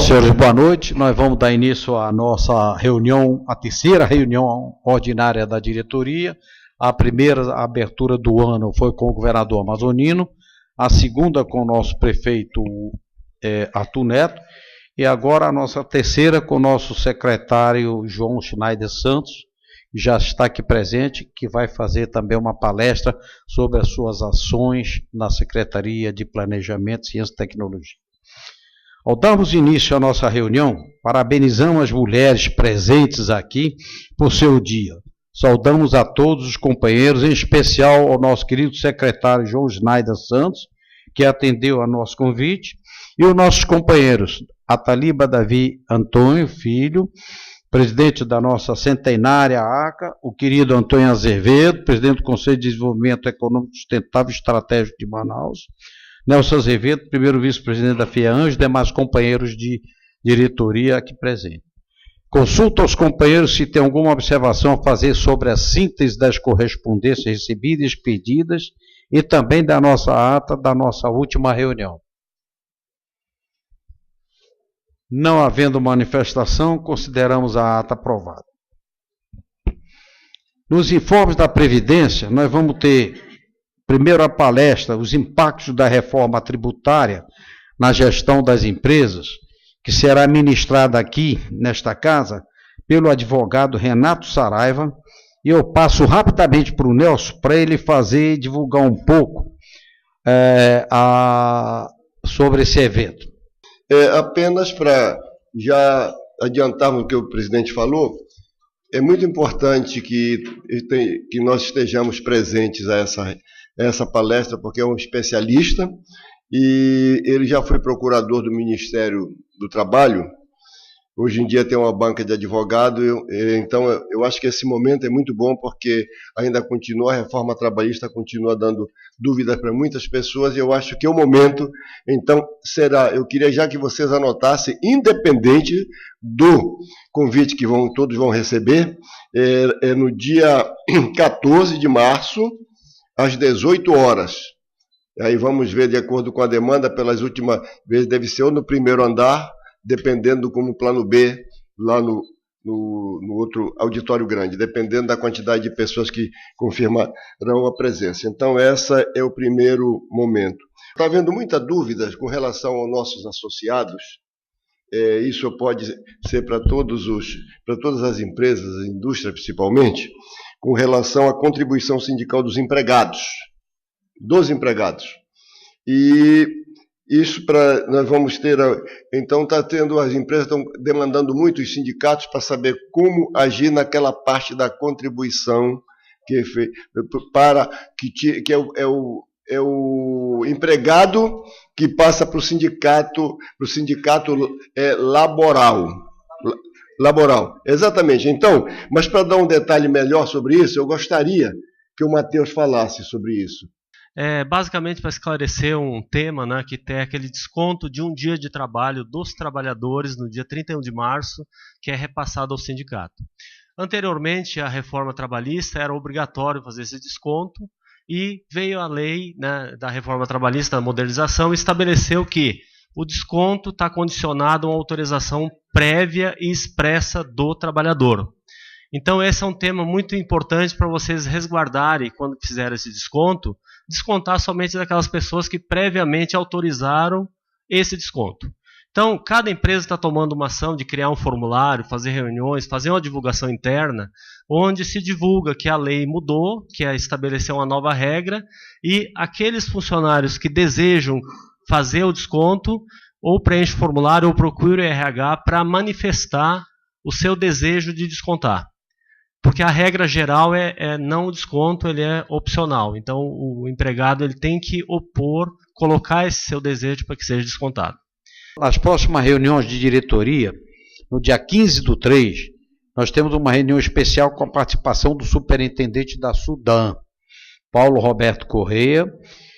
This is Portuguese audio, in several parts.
senhores, boa noite. Nós vamos dar início à nossa reunião, a terceira reunião ordinária da diretoria. A primeira abertura do ano foi com o governador amazonino, a segunda com o nosso prefeito Arthur Neto, e agora a nossa terceira com o nosso secretário João Schneider Santos, que já está aqui presente, que vai fazer também uma palestra sobre as suas ações na Secretaria de Planejamento, Ciência e Tecnologia. Ao darmos início à nossa reunião, parabenizamos as mulheres presentes aqui por seu dia. Saudamos a todos os companheiros, em especial ao nosso querido secretário João Schneider Santos, que atendeu a nosso convite, e os nossos companheiros, Ataliba Davi Antônio Filho, presidente da nossa centenária ACA, o querido Antônio Azevedo, presidente do Conselho de Desenvolvimento Econômico Sustentável e Estratégico de Manaus, Nelson Azevedo, primeiro vice-presidente da FIAAN, e demais companheiros de diretoria aqui presentes. Consulto aos companheiros se tem alguma observação a fazer sobre a síntese das correspondências recebidas e expedidas e também da nossa ata da nossa última reunião. Não havendo manifestação, consideramos a ata aprovada. Nos informes da Previdência, nós vamos ter primeiro a palestra, os impactos da reforma tributária na gestão das empresas, que será ministrada aqui, nesta casa, pelo advogado Renato Saraiva, e eu passo rapidamente para o Nelson, para ele divulgar um pouco sobre esse evento. Apenas para já adiantarmos o que o presidente falou, é muito importante que nós estejamos presentes a essa palestra, porque é um especialista e ele já foi procurador do Ministério do Trabalho. Hoje em dia tem uma banca de advogado, então eu acho que esse momento é muito bom, porque ainda continua, a reforma trabalhista continua dando dúvidas para muitas pessoas, e eu acho que o momento, então, será, eu queria já que vocês anotassem, independente do convite que todos vão receber, no dia 14 de março, às 18 horas. Aí vamos ver, de acordo com a demanda, pelas últimas vezes deve ser ou no primeiro andar, dependendo como plano B, lá no outro auditório grande, dependendo da quantidade de pessoas que confirmarão a presença. Então, esse é o primeiro momento. Está havendo muita dúvida com relação aos nossos associados. Isso pode ser para todas as empresas, a indústria principalmente, com relação à contribuição sindical dos empregados. E isso nós vamos ter, então as empresas estão demandando muito os sindicatos para saber como agir naquela parte da contribuição que é o empregado que passa para o sindicato laboral. Exatamente. Então, mas para dar um detalhe melhor sobre isso, eu gostaria que o Matheus falasse sobre isso. Basicamente para esclarecer um tema, né, que tem aquele desconto de um dia de trabalho dos trabalhadores no dia 31 de março, que é repassado ao sindicato. Anteriormente, a reforma trabalhista era obrigatório fazer esse desconto, e veio a lei, né, da reforma trabalhista, da modernização, e estabeleceu que o desconto está condicionado a uma autorização prévia e expressa do trabalhador. Então esse é um tema muito importante para vocês resguardarem quando fizeram esse desconto, descontar somente daquelas pessoas que previamente autorizaram esse desconto. Então, cada empresa está tomando uma ação de criar um formulário, fazer reuniões, fazer uma divulgação interna, onde se divulga que a lei mudou, que estabeleceu uma nova regra, e aqueles funcionários que desejam fazer o desconto, ou preenche o formulário, ou procura o RH para manifestar o seu desejo de descontar. Porque a regra geral não o desconto, ele é opcional. Então, o empregado ele tem que colocar esse seu desejo para que seja descontado. Nas próximas reuniões de diretoria, no dia 15/3, nós temos uma reunião especial com a participação do superintendente da SUDAM, Paulo Roberto Correia,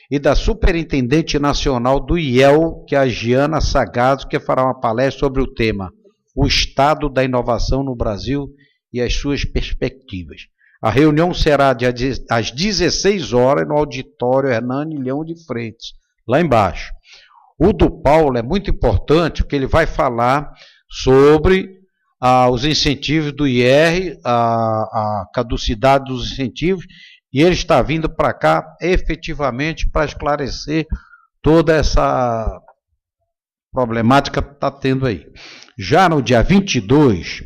e da superintendente nacional do IEL, que é a Giana Sagazzo, que fará uma palestra sobre o tema O Estado da Inovação no Brasil e as suas perspectivas. A reunião será às 16 horas no auditório Hernani Leão de Freitas, lá embaixo. O do Paulo é muito importante, porque ele vai falar sobre os incentivos do IR, a caducidade dos incentivos, e ele está vindo para cá efetivamente para esclarecer toda essa problemática que está tendo aí. Já no dia 22,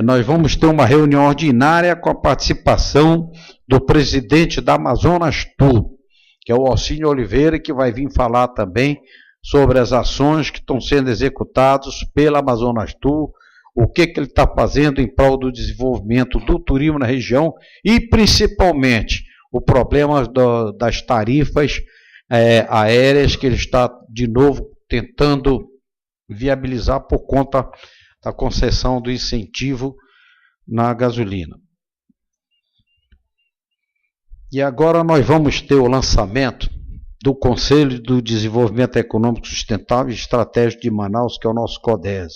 nós vamos ter uma reunião ordinária com a participação do presidente da Amazonas Tour, que é o Alcínio Oliveira, que vai vir falar também sobre as ações que estão sendo executadas pela Amazonas Tour, o que ele está fazendo em prol do desenvolvimento do turismo na região e, principalmente, o problema das tarifas aéreas que ele está, de novo, tentando viabilizar por conta da concessão do incentivo na gasolina. E agora nós vamos ter o lançamento do Conselho do Desenvolvimento Econômico Sustentável e Estratégico de Manaus, que é o nosso CODES.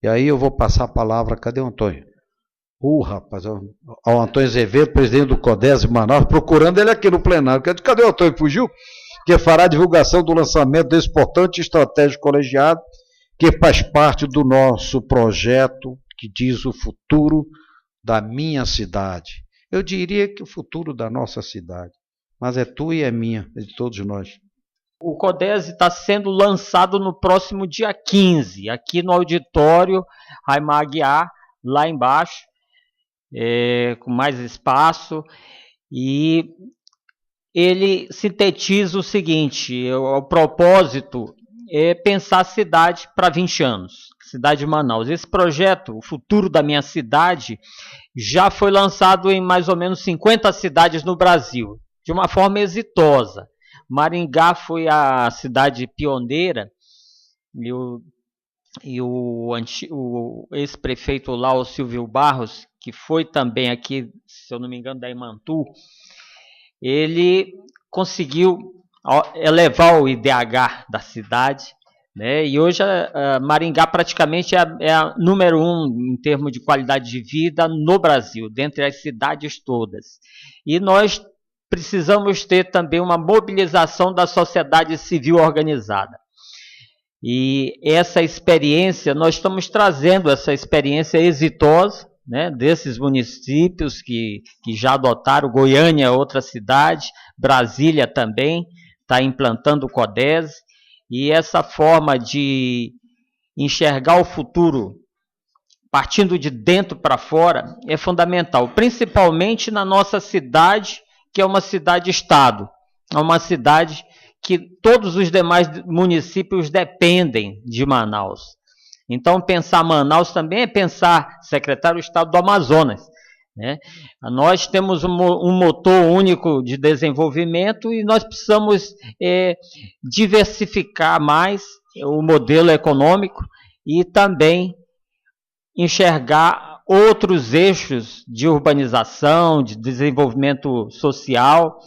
E aí eu vou passar a palavra, cadê o Antônio? Rapaz, ao Antônio Azevedo, presidente do CODES de Manaus, procurando ele aqui no plenário. Cadê o Antônio? Fugiu? Que fará a divulgação do lançamento desse importante estratégico colegiado, que faz parte do nosso projeto, que diz o futuro da minha cidade. Eu diria que o futuro da nossa cidade, mas é tua e é minha, é de todos nós. O CODES está sendo lançado no próximo dia 15, aqui no auditório Raimar Aguiar, lá embaixo, com mais espaço, e ele sintetiza o seguinte: o propósito é pensar a cidade para 20 anos, cidade de Manaus. Esse projeto, o futuro da minha cidade, já foi lançado em mais ou menos 50 cidades no Brasil, de uma forma exitosa. Maringá foi a cidade pioneira, e o ex-prefeito lá, o Silvio Barros, que foi também aqui, se eu não me engano, da Imantu, ele conseguiu elevar o IDH da cidade, né? E hoje Maringá praticamente é a número 1 em termos de qualidade de vida no Brasil, dentre as cidades todas. E nós precisamos ter também uma mobilização da sociedade civil organizada. E essa experiência, nós estamos trazendo essa experiência exitosa, né, desses municípios que já adotaram. Goiânia é outra cidade, Brasília também está implantando o CODES, e essa forma de enxergar o futuro partindo de dentro para fora é fundamental, principalmente na nossa cidade, que é uma cidade-estado, é uma cidade que todos os demais municípios dependem de Manaus. Então, pensar Manaus também é pensar secretário de Estado do Amazonas, né? Nós temos um motor único de desenvolvimento e nós precisamos diversificar mais o modelo econômico e também enxergar outros eixos de urbanização, de desenvolvimento social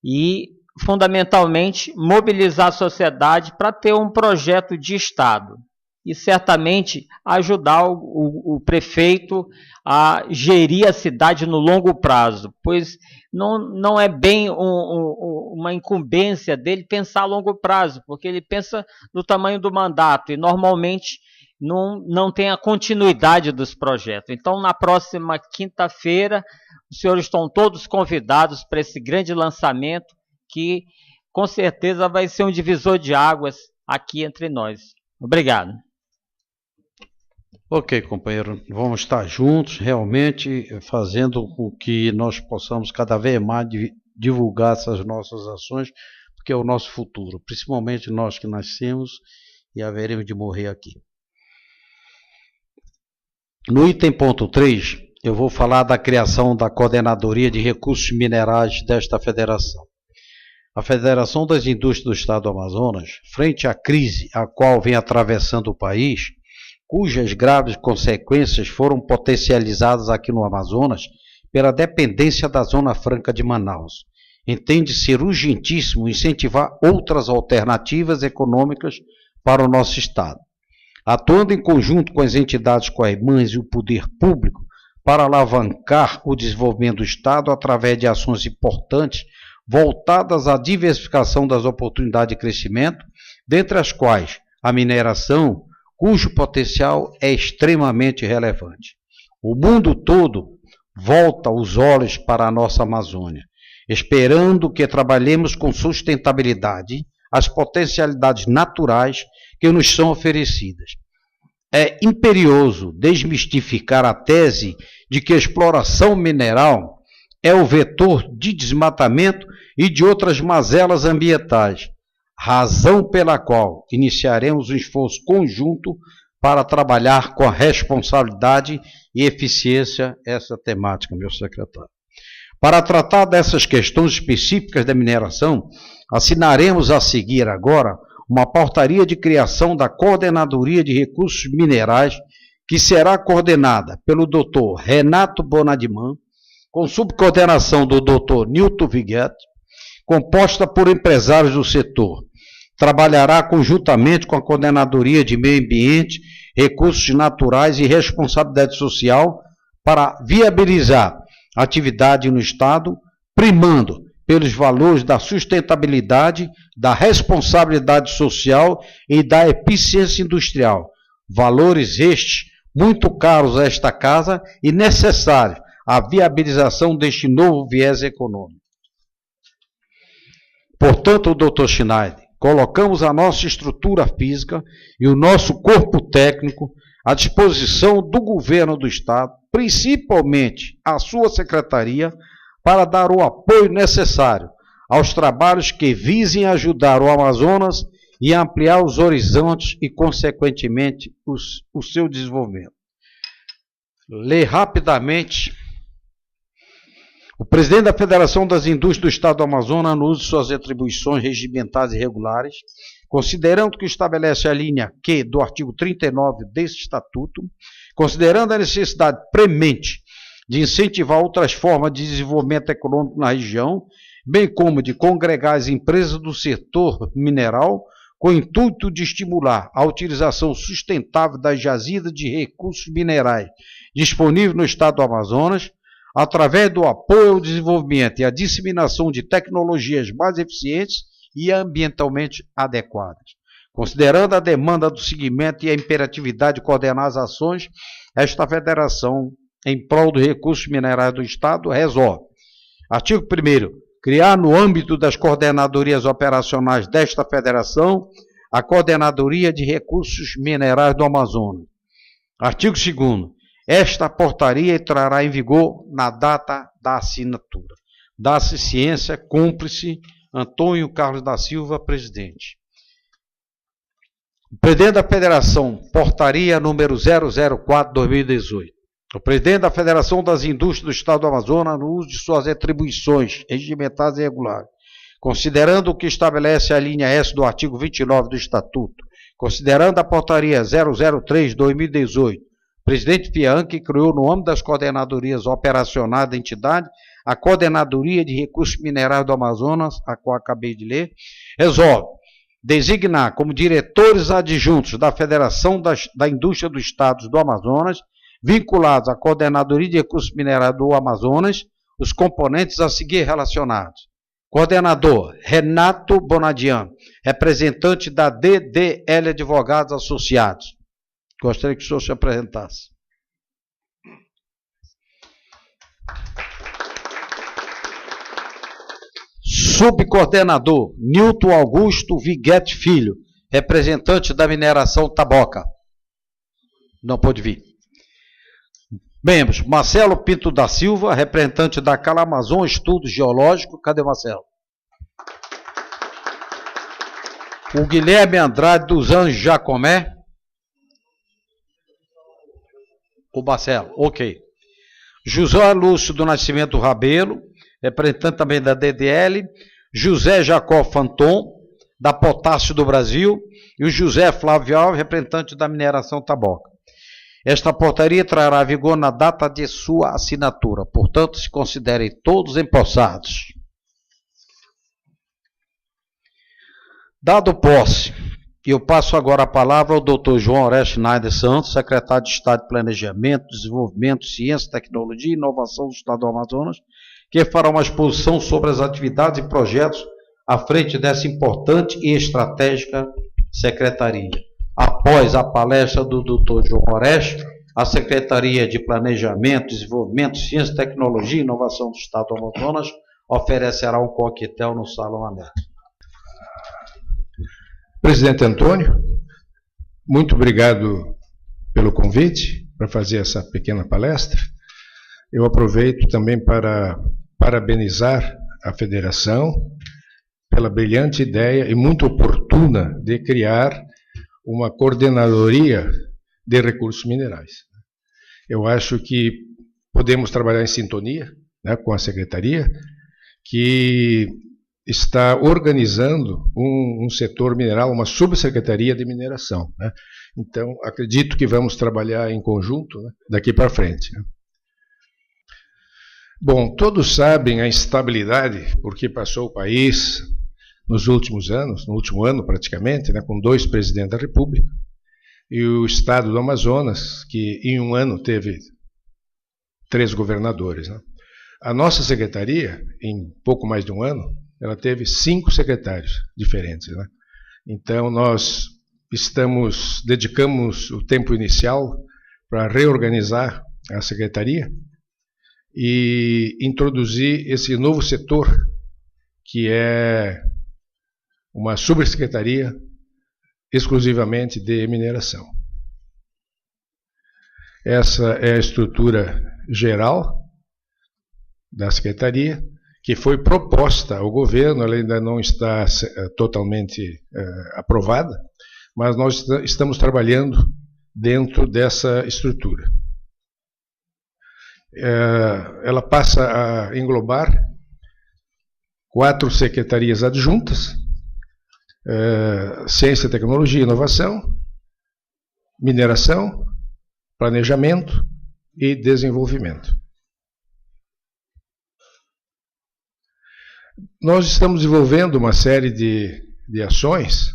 e, fundamentalmente, mobilizar a sociedade para ter um projeto de Estado. E, certamente, ajudar o prefeito a gerir a cidade no longo prazo, pois não é bem uma incumbência dele pensar a longo prazo, porque ele pensa no tamanho do mandato e, normalmente, não tem a continuidade dos projetos. Então, na próxima quinta-feira, os senhores estão todos convidados para esse grande lançamento, que com certeza vai ser um divisor de águas aqui entre nós. Obrigado. Ok, companheiro, vamos estar juntos, realmente, fazendo com que nós possamos cada vez mais divulgar essas nossas ações, porque é o nosso futuro, principalmente nós que nascemos e haveremos de morrer aqui. No item ponto 3, eu vou falar da criação da Coordenadoria de Recursos Minerais desta federação. A Federação das Indústrias do Estado do Amazonas, frente à crise a qual vem atravessando o país, cujas graves consequências foram potencializadas aqui no Amazonas pela dependência da Zona Franca de Manaus, entende ser urgentíssimo incentivar outras alternativas econômicas para o nosso Estado, atuando em conjunto com as entidades co-irmãs e o poder público para alavancar o desenvolvimento do Estado através de ações importantes voltadas à diversificação das oportunidades de crescimento, dentre as quais a mineração, cujo potencial é extremamente relevante. O mundo todo volta os olhos para a nossa Amazônia, esperando que trabalhemos com sustentabilidade as potencialidades naturais que nos são oferecidas. É imperioso desmistificar a tese de que a exploração mineral é o vetor de desmatamento e de outras mazelas ambientais, razão pela qual iniciaremos um esforço conjunto para trabalhar com a responsabilidade e eficiência essa temática, meu secretário. Para tratar dessas questões específicas da mineração, assinaremos a seguir agora uma portaria de criação da Coordenadoria de Recursos Minerais, que será coordenada pelo Dr. Renato Bonadiman, com subcoordenação do Dr. Nilton Viguete, composta por empresários do setor. Trabalhará conjuntamente com a Coordenadoria de Meio Ambiente, Recursos Naturais e Responsabilidade Social para viabilizar a atividade no Estado, primando pelos valores da sustentabilidade, da responsabilidade social e da eficiência industrial. Valores estes muito caros a esta casa e necessários à viabilização deste novo viés econômico. Portanto, Dr. Schneider, colocamos a nossa estrutura física e o nosso corpo técnico à disposição do governo do Estado, principalmente a sua secretaria, para dar o apoio necessário aos trabalhos que visem ajudar o Amazonas e ampliar os horizontes e, consequentemente, o seu desenvolvimento. Lê rapidamente. O presidente da Federação das Indústrias do Estado do Amazonas, no uso de suas atribuições regimentais e regulares, considerando que estabelece a linha Q do artigo 39 desse Estatuto, considerando a necessidade premente de incentivar outras formas de desenvolvimento econômico na região, bem como de congregar as empresas do setor mineral, com o intuito de estimular a utilização sustentável das jazidas de recursos minerais disponíveis no Estado do Amazonas, através do apoio ao desenvolvimento e à disseminação de tecnologias mais eficientes e ambientalmente adequadas. Considerando a demanda do segmento e a imperatividade de coordenar as ações, esta federação, em prol dos recursos minerais do Estado, resolve. Artigo 1º. Criar no âmbito das coordenadorias operacionais desta federação a Coordenadoria de Recursos Minerais do Amazonas. Artigo 2º. Esta portaria entrará em vigor na data da assinatura. Dá-se ciência, cúmplice, Antônio Carlos da Silva, presidente. O presidente da Federação, portaria número 004/2018. O presidente da Federação das Indústrias do Estado do Amazonas, no uso de suas atribuições regimentais e regulares, considerando o que estabelece a linha S do artigo 29 do Estatuto, considerando a portaria 003/2018, o presidente Bianchi criou, no âmbito das coordenadorias operacionais da entidade, a Coordenadoria de Recursos Minerais do Amazonas, a qual acabei de ler, resolve designar como diretores adjuntos da Federação da Indústria dos Estados do Amazonas, vinculados à Coordenadoria de Recursos Minerais do Amazonas, os componentes a seguir relacionados. Coordenador, Renato Bonadian, representante da DDL Advogados Associados. Gostaria que o senhor se apresentasse. Subcoordenador, Nilton Augusto Viguete Filho, representante da mineração Taboca. Não pôde vir. Membros, Marcelo Pinto da Silva, representante da Calamazon Estudos Geológicos. Cadê o Marcelo? O Guilherme Andrade dos Anjos Jacomé. O Marcelo, ok. José Lúcio do Nascimento Rabelo, representante também da DDL. José Jacó Fanton, da Potássio do Brasil. E o José Flávio Alves, representante da mineração Taboca. Esta portaria entrará em vigor na data de sua assinatura. Portanto, se considerem todos empossados. Dado posse, eu passo agora a palavra ao Dr. João Aurélio Schneider Santos, secretário de Estado de Planejamento, Desenvolvimento, Ciência, Tecnologia e Inovação do Estado do Amazonas, que fará uma exposição sobre as atividades e projetos à frente dessa importante e estratégica secretaria. Após a palestra do Dr. João Oreste, a Secretaria de Planejamento, Desenvolvimento, Ciência, Tecnologia e Inovação do Estado do Amazonas oferecerá um coquetel no Salão Aberto. Presidente Antônio, muito obrigado pelo convite para fazer essa pequena palestra. Eu aproveito também para parabenizar a Federação pela brilhante ideia e muito oportuna de criar uma coordenadoria de recursos minerais. Eu acho que podemos trabalhar em sintonia, né, com a Secretaria, que está organizando um setor mineral, uma subsecretaria de mineração, né? Então, acredito que vamos trabalhar em conjunto, né, daqui para frente, né? Bom, todos sabem a instabilidade por que passou o país nos últimos anos, no último ano praticamente, né, com 2 presidentes da República, e o estado do Amazonas, que em um ano teve 3 governadores, né? A nossa secretaria, em pouco mais de um ano, ela teve 5 secretários diferentes, né? Então, nós dedicamos o tempo inicial para reorganizar a secretaria e introduzir esse novo setor, que é uma subsecretaria exclusivamente de mineração. Essa é a estrutura geral da secretaria, que foi proposta ao governo, ela ainda não está totalmente aprovada, mas nós estamos trabalhando dentro dessa estrutura. Ela passa a englobar 4 secretarias adjuntas: Ciência, Tecnologia e Inovação, Mineração, Planejamento e Desenvolvimento. Nós estamos desenvolvendo uma série de ações.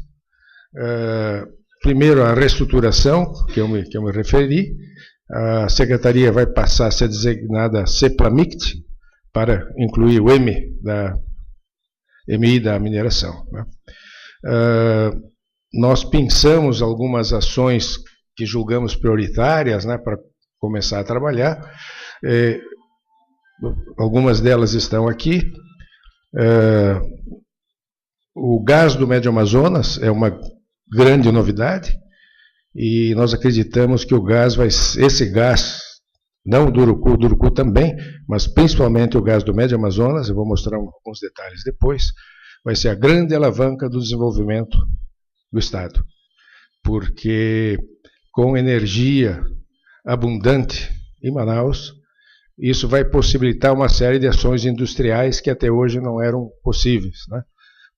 Primeiro, a reestruturação, que eu me referi. A secretaria vai passar a ser designada CEPLAMICT, para incluir o MI da mineração, né? Nós pensamos algumas ações que julgamos prioritárias, né, para começar a trabalhar. Algumas delas estão aqui. O gás do Médio Amazonas é uma grande novidade, e nós acreditamos que esse gás, não o Urucu também, mas principalmente o gás do Médio Amazonas, eu vou mostrar alguns detalhes depois, vai ser a grande alavanca do desenvolvimento do Estado, porque com energia abundante em Manaus, isso vai possibilitar uma série de ações industriais que até hoje não eram possíveis, né?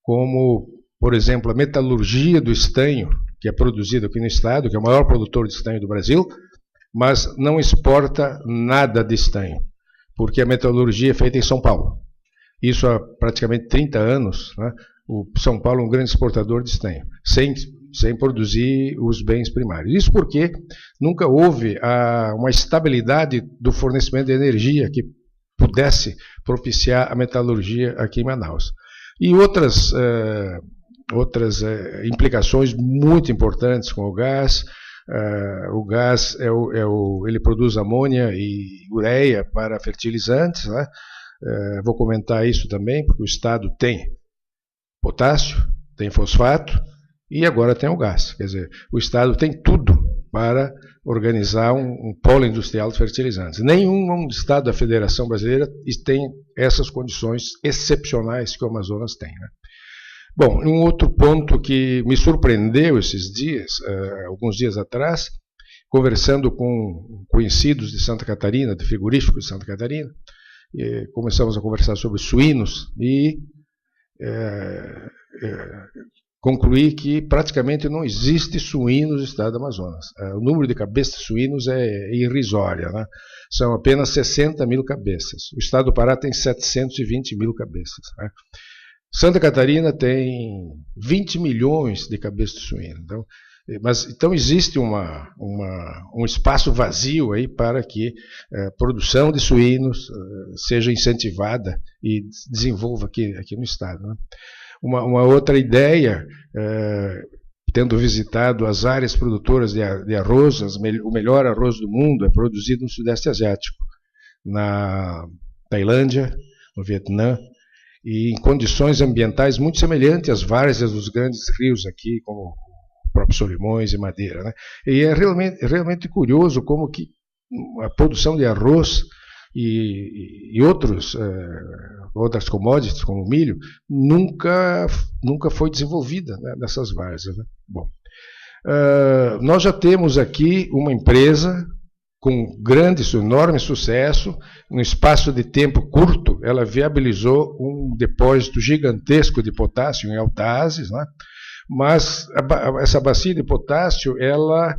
Como, por exemplo, a metalurgia do estanho, que é produzido aqui no estado, que é o maior produtor de estanho do Brasil, mas não exporta nada de estanho, porque a metalurgia é feita em São Paulo. Isso há praticamente 30 anos, né? O São Paulo é um grande exportador de estanho, sem produzir os bens primários. Isso porque nunca houve uma estabilidade do fornecimento de energia que pudesse propiciar a metalurgia aqui em Manaus. E outras implicações muito importantes com o gás. O gás ele produz amônia e ureia para fertilizantes, né? Vou comentar isso também, porque o Estado tem potássio, tem fosfato e agora tem o gás. Quer dizer, o Estado tem tudo para organizar um polo industrial de fertilizantes. Nenhum Estado da Federação Brasileira tem essas condições excepcionais que o Amazonas tem, né? Bom, um outro ponto que me surpreendeu esses dias, alguns dias atrás, conversando com conhecidos de Santa Catarina, de frigorífico de Santa Catarina, começamos a conversar sobre suínos e concluí que praticamente não existe suínos no estado do Amazonas. O número de cabeças de suínos é irrisório, né? São apenas 60 mil cabeças. O estado do Pará tem 720 mil cabeças, né? Santa Catarina tem 20 milhões de cabeças de suíno. Então, Mas então existe um espaço vazio aí para que a produção de suínos seja incentivada e desenvolva aqui no Estado, né? Uma outra ideia, tendo visitado as áreas produtoras de arroz, o melhor arroz do mundo é produzido no Sudeste Asiático, na Tailândia, no Vietnã, e em condições ambientais muito semelhantes às várzeas dos grandes rios aqui, como o próprio Solimões e Madeira, né? E é realmente curioso como que a produção de arroz e outras commodities, como o milho, nunca foi desenvolvida, né, nessas várzeas, né? Bom, nós já temos aqui uma empresa com enorme sucesso, num espaço de tempo curto, ela viabilizou um depósito gigantesco de potássio em Altazes, né? Mas essa bacia de potássio, ela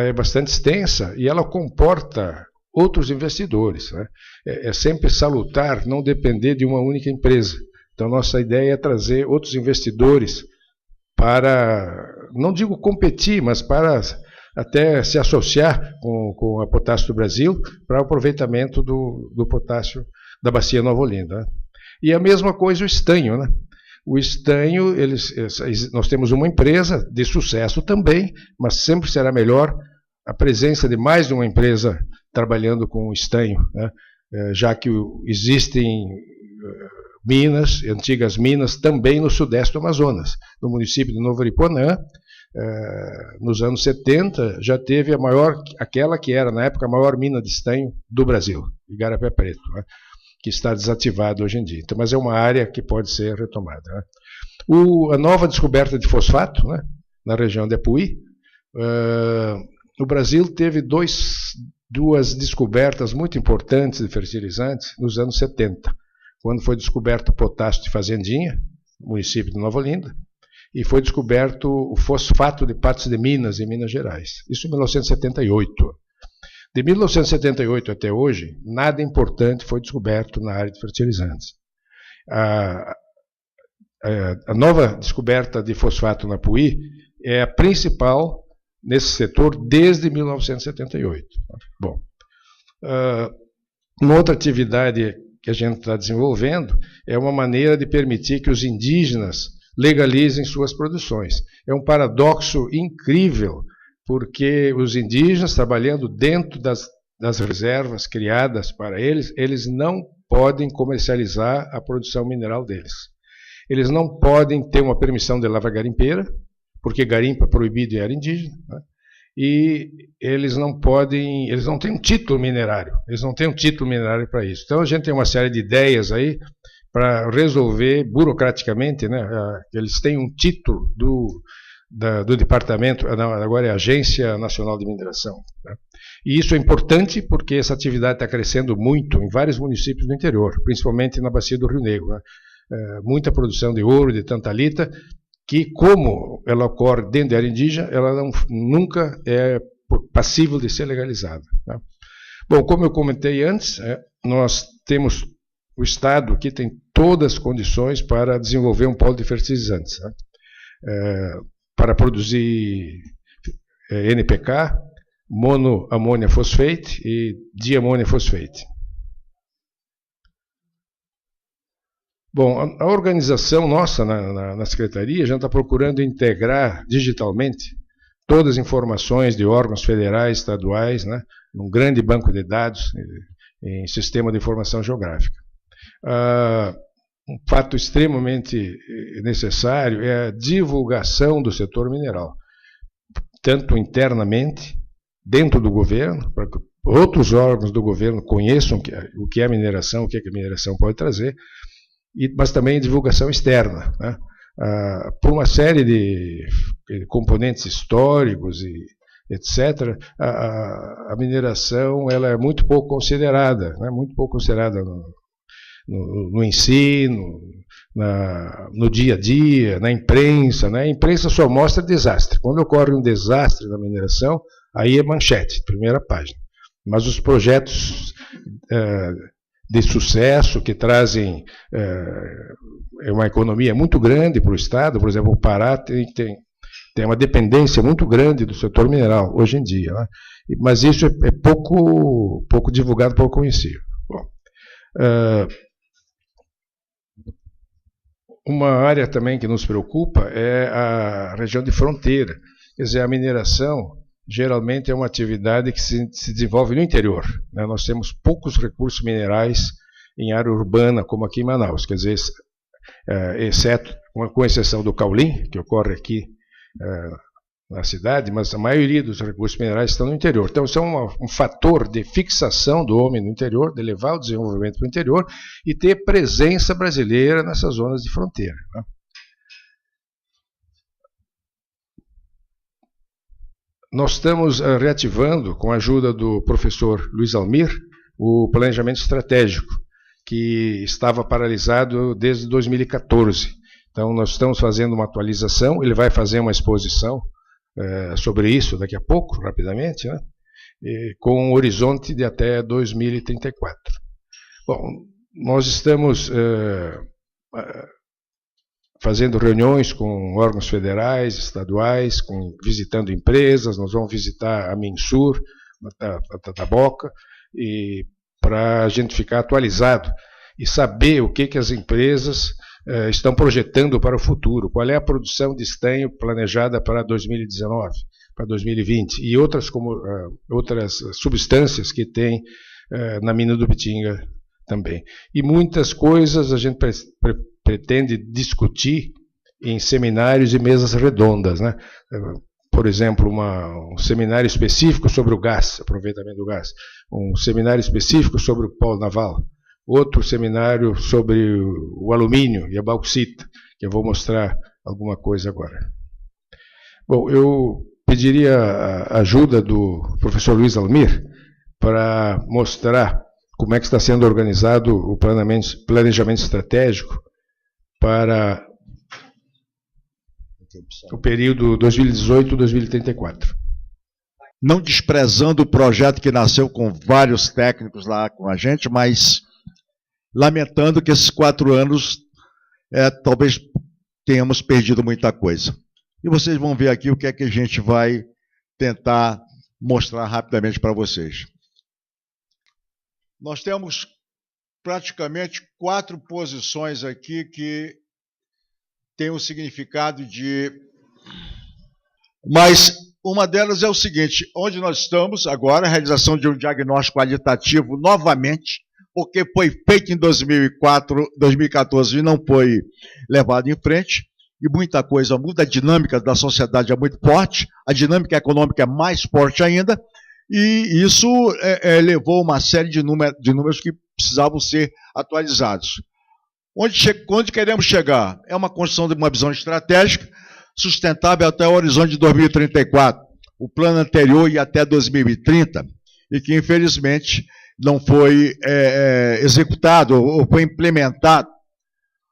é bastante extensa e ela comporta outros investidores, né? É sempre salutar não depender de uma única empresa. Então, nossa ideia é trazer outros investidores para, não digo competir, mas para até se associar com a Potássio do Brasil para o aproveitamento do potássio da Bacia Nova Olinda, né? E a mesma coisa o estanho, né? O estanho, nós temos uma empresa de sucesso também, mas sempre será melhor a presença de mais de uma empresa trabalhando com o estanho, né? Já que existem minas, antigas minas, também no sudeste do Amazonas. No município de Novo Aripuanã, nos anos 70, já teve aquela que era, na época, a maior mina de estanho do Brasil, Igarapé Preto, né? Que está desativado hoje em dia. Então, mas é uma área que pode ser retomada, né? A nova descoberta de fosfato, né, na região de Apuí, o Brasil teve duas descobertas muito importantes de fertilizantes nos anos 70, quando foi descoberto o potássio de Fazendinha, no município de Nova Olinda, e foi descoberto o fosfato de Patos de Minas, em Minas Gerais. Isso em 1978. De 1978 até hoje, nada importante foi descoberto na área de fertilizantes. A nova descoberta de fosfato na Apuí é a principal nesse setor desde 1978. Bom, uma outra atividade que a gente está desenvolvendo é uma maneira de permitir que os indígenas legalizem suas produções. É um paradoxo incrível, porque os indígenas, trabalhando dentro das reservas criadas para eles, eles não podem comercializar a produção mineral deles. Eles não podem ter uma permissão de lavra garimpeira, porque garimpo é proibido em área indígena, né? E eles não têm um título minerário, para isso. Então a gente tem uma série de ideias aí para resolver burocraticamente, né? Eles têm um título do departamento, agora é a Agência Nacional de Mineração, né? E isso é importante porque essa atividade está crescendo muito em vários municípios do interior, principalmente na bacia do Rio Negro, né? Muita produção de ouro, de tantalita, que, como ela ocorre dentro da área indígena, ela nunca é passível de ser legalizada, né? Bom, como eu comentei antes, nós temos o Estado aqui tem todas as condições para desenvolver um polo de fertilizantes, né? Para produzir NPK, monoamônia fosfate e diamônia fosfate. Bom, a organização nossa na Secretaria já está procurando integrar digitalmente todas as informações de órgãos federais, estaduais, né, num grande banco de dados em sistema de informação geográfica. Um fato extremamente necessário é a divulgação do setor mineral, tanto internamente, dentro do governo, para que outros órgãos do governo conheçam o que é a mineração, o que a mineração pode trazer, mas também divulgação externa, né? Por uma série de componentes históricos e etc., a mineração ela é muito pouco considerada, né? Muito pouco considerada no ensino, no dia a dia, na imprensa, né? A imprensa só mostra desastre. Quando ocorre um desastre na mineração, aí é manchete, primeira página. Mas os projetos de sucesso, que trazem uma economia muito grande para o Estado. Por exemplo, o Pará tem uma dependência muito grande do setor mineral hoje em dia, né? Mas isso é pouco divulgado, pouco conhecido. Bom, uma área também que nos preocupa é a região de fronteira. Quer dizer, a mineração geralmente é uma atividade que se desenvolve no interior, né? Nós temos poucos recursos minerais em área urbana, como aqui em Manaus. Quer dizer, exceto, com exceção do caulim, que ocorre aqui na cidade, mas a maioria dos recursos minerais estão no interior. Então, isso é um fator de fixação do homem no interior, de levar o desenvolvimento para o interior e ter presença brasileira nessas zonas de fronteira, né? Nós estamos reativando, com a ajuda do professor Luiz Almir, o planejamento estratégico, que estava paralisado desde 2014. Então, nós estamos fazendo uma atualização, ele vai fazer uma exposição sobre isso daqui a pouco, rapidamente, né? Com um horizonte de até 2034. Bom, nós estamos fazendo reuniões com órgãos federais, estaduais, visitando empresas. Nós vamos visitar a Minsur, a Tataboca, para a gente ficar atualizado e saber o que as empresas estão projetando para o futuro, qual é a produção de estanho planejada para 2019, para 2020, e outras substâncias que tem na mina do Bitinga também. E muitas coisas a gente pretende discutir em seminários e mesas redondas, né? Por exemplo, um seminário específico sobre o gás, aproveitamento do gás, um seminário específico sobre o polo naval, outro seminário sobre o alumínio e a bauxita, que eu vou mostrar alguma coisa agora. Bom, eu pediria a ajuda do professor Luiz Almir para mostrar como é que está sendo organizado o planejamento estratégico para o período 2018-2034. Não desprezando o projeto que nasceu com vários técnicos lá com a gente, mas lamentando que esses 4 anos talvez tenhamos perdido muita coisa. E vocês vão ver aqui o que é que a gente vai tentar mostrar rapidamente para vocês. Nós temos praticamente 4 posições aqui que têm o significado de... Mas uma delas é o seguinte: onde nós estamos agora, a realização de um diagnóstico qualitativo novamente, porque foi feito em 2014 e não foi levado em frente, e muita coisa muda, a dinâmica da sociedade é muito forte, a dinâmica econômica é mais forte ainda, e isso levou uma série de números que precisavam ser atualizados. Onde queremos chegar? É uma construção de uma visão estratégica sustentável até o horizonte de 2034. O plano anterior ia até 2030, e que infelizmente não foi executado ou foi implementado.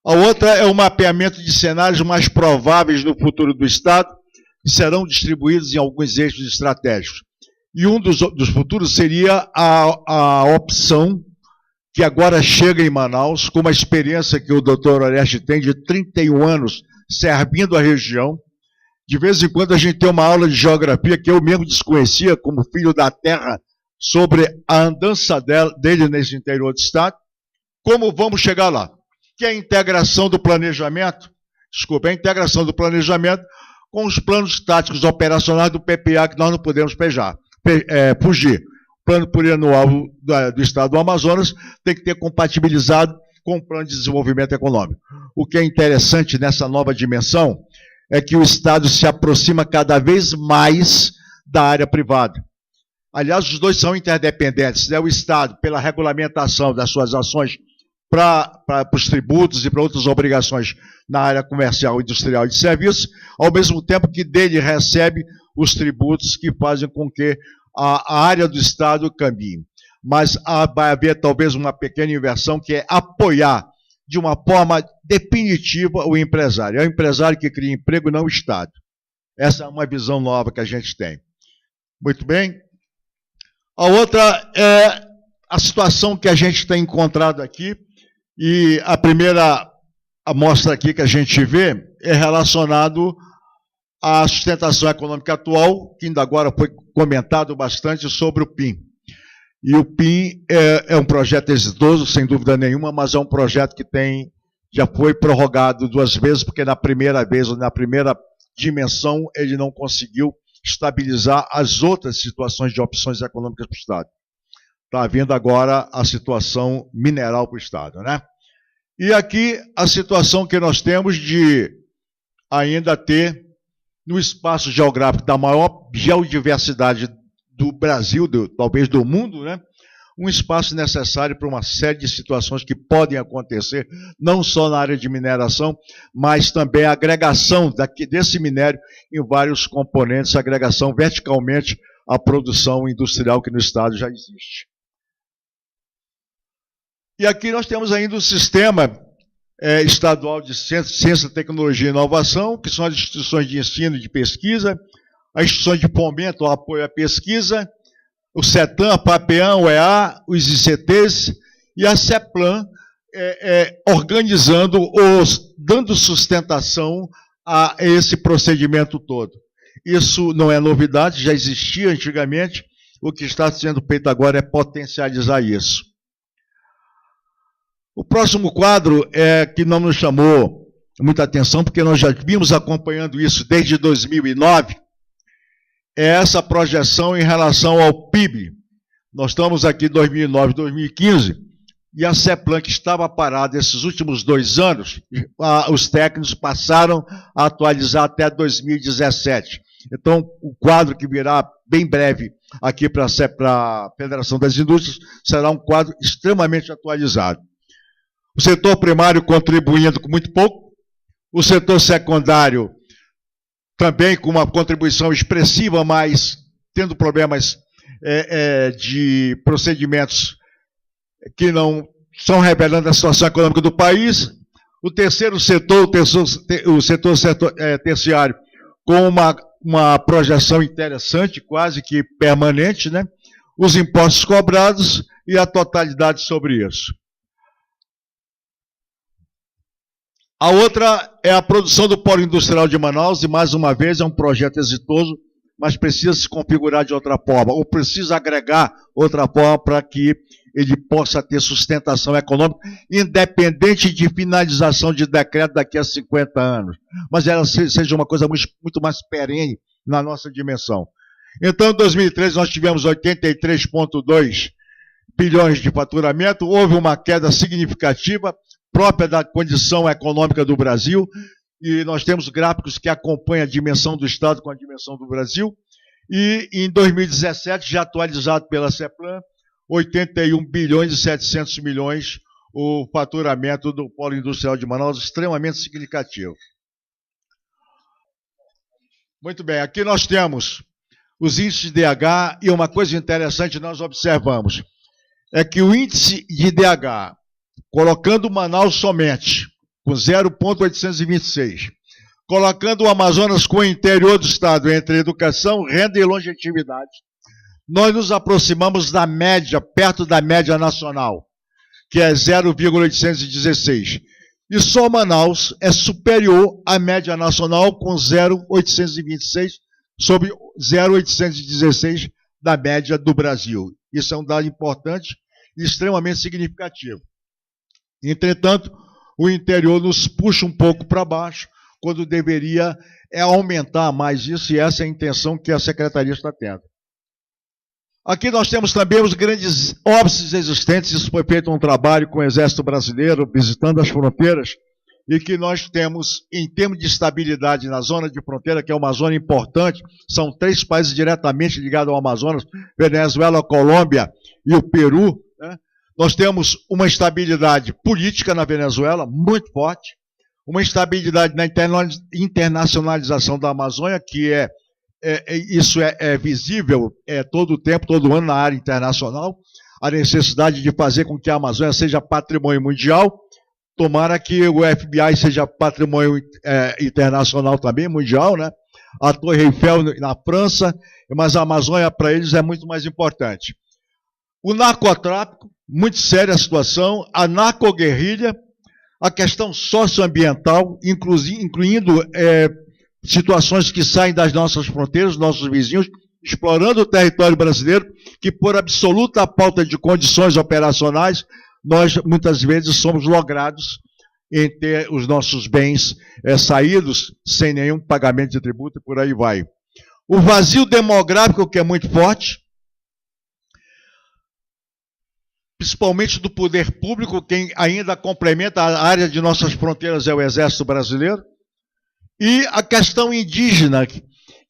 A outra é o mapeamento de cenários mais prováveis no futuro do Estado, que serão distribuídos em alguns eixos estratégicos. E um dos futuros seria a opção que agora chega em Manaus, com uma experiência que o doutor Oreste tem de 31 anos servindo a região. De vez em quando a gente tem uma aula de geografia que eu mesmo desconhecia, como filho da terra, sobre a andança dele nesse interior do Estado. Como vamos chegar lá? Que é a integração do planejamento, a integração do planejamento com os planos táticos operacionais do PPA, que nós não podemos fugir. O plano plurianual do Estado do Amazonas tem que ter compatibilizado com o plano de desenvolvimento econômico. O que é interessante nessa nova dimensão é que o Estado se aproxima cada vez mais da área privada. Aliás, os dois são interdependentes, né? O Estado, pela regulamentação das suas ações para os tributos e para outras obrigações na área comercial, industrial e de serviços, ao mesmo tempo que dele recebe os tributos que fazem com que a área do Estado caminhe. Mas vai haver talvez uma pequena inversão, que é apoiar de uma forma definitiva o empresário. É o empresário que cria emprego, não o Estado. Essa é uma visão nova que a gente tem. Muito bem. A outra é a situação que a gente tem encontrado aqui, e a primeira amostra aqui que a gente vê é relacionado à sustentação econômica atual, que ainda agora foi comentado bastante sobre o PIN. E o PIN é um projeto exitoso, sem dúvida nenhuma, mas é um projeto que já foi prorrogado 2 vezes, porque na primeira vez, ou na primeira dimensão, ele não conseguiu estabilizar as outras situações de opções econômicas para o Estado. Está havendo agora a situação mineral para o Estado, né? E aqui a situação que nós temos de ainda ter, no espaço geográfico da maior geodiversidade do Brasil, talvez do mundo, né? Um espaço necessário para uma série de situações que podem acontecer, não só na área de mineração, mas também a agregação desse minério em vários componentes, agregação verticalmente à produção industrial que no Estado já existe. E aqui nós temos ainda o sistema estadual de Ciência, Tecnologia e Inovação, que são as instituições de ensino e de pesquisa, as instituições de fomento ao apoio à pesquisa, o CETAM, a PAPEAN, o EA, os ICTs e a CEPLAN, organizando, dando sustentação a esse procedimento todo. Isso não é novidade, já existia antigamente, o que está sendo feito agora é potencializar isso. O próximo quadro que não nos chamou muita atenção, porque nós já vimos acompanhando isso desde 2009, é essa projeção em relação ao PIB. Nós estamos aqui em 2009, 2015, e a CEPLAN, que estava parada esses últimos 2 anos, os técnicos passaram a atualizar até 2017. Então, o quadro que virá bem breve aqui para a Federação das Indústrias será um quadro extremamente atualizado. O setor primário contribuindo com muito pouco, o setor secundário também com uma contribuição expressiva, mas tendo problemas de procedimentos que não estão revelando a situação econômica do país. O terceiro setor, o setor terciário, com uma projeção interessante, quase que permanente, né? Os impostos cobrados e a totalidade sobre isso. A outra é a produção do Polo Industrial de Manaus, e mais uma vez é um projeto exitoso, mas precisa se configurar de outra forma, ou precisa agregar outra forma para que ele possa ter sustentação econômica, independente de finalização de decreto daqui a 50 anos. Mas ela seja uma coisa muito mais perene na nossa dimensão. Então, em 2013, nós tivemos 83,2 bilhões de faturamento, houve uma queda significativa, própria da condição econômica do Brasil, e nós temos gráficos que acompanham a dimensão do Estado com a dimensão do Brasil, e em 2017, já atualizado pela CEPLAN, 81 bilhões e 700 milhões o faturamento do Polo Industrial de Manaus, extremamente significativo. Muito bem, aqui nós temos os índices de DH, e uma coisa interessante nós observamos, é que o índice de DH, colocando Manaus somente, com 0,826, colocando o Amazonas com o interior do Estado, entre educação, renda e longevidade, nós nos aproximamos da média, perto da média nacional, que é 0,816. E só Manaus é superior à média nacional, com 0,826, sobre 0,816 da média do Brasil. Isso é um dado importante e extremamente significativo. Entretanto, o interior nos puxa um pouco para baixo, quando deveria aumentar mais isso, e essa é a intenção que a Secretaria está tendo. Aqui nós temos também os grandes óbices existentes, isso foi feito um trabalho com o Exército Brasileiro, visitando as fronteiras, e que nós temos, em termos de estabilidade na zona de fronteira, que é uma zona importante, são 3 países diretamente ligados ao Amazonas, Venezuela, Colômbia e o Peru, né? Nós temos uma estabilidade política na Venezuela, muito forte, uma estabilidade na internacionalização da Amazônia, que isso é visível todo o tempo, todo ano na área internacional, a necessidade de fazer com que a Amazônia seja patrimônio mundial, tomara que o FBI seja patrimônio internacional também, mundial, né? A Torre Eiffel na França, mas a Amazônia para eles é muito mais importante. o narcotráfico, muito séria a situação, a narcoguerrilha, a questão socioambiental, incluindo situações que saem das nossas fronteiras, nossos vizinhos, explorando o território brasileiro, que por absoluta falta de condições operacionais, nós muitas vezes somos logrados em ter os nossos bens saídos sem nenhum pagamento de tributo e por aí vai. O vazio demográfico, que é muito forte, principalmente do poder público, quem ainda complementa a área de nossas fronteiras é o Exército Brasileiro, e a questão indígena,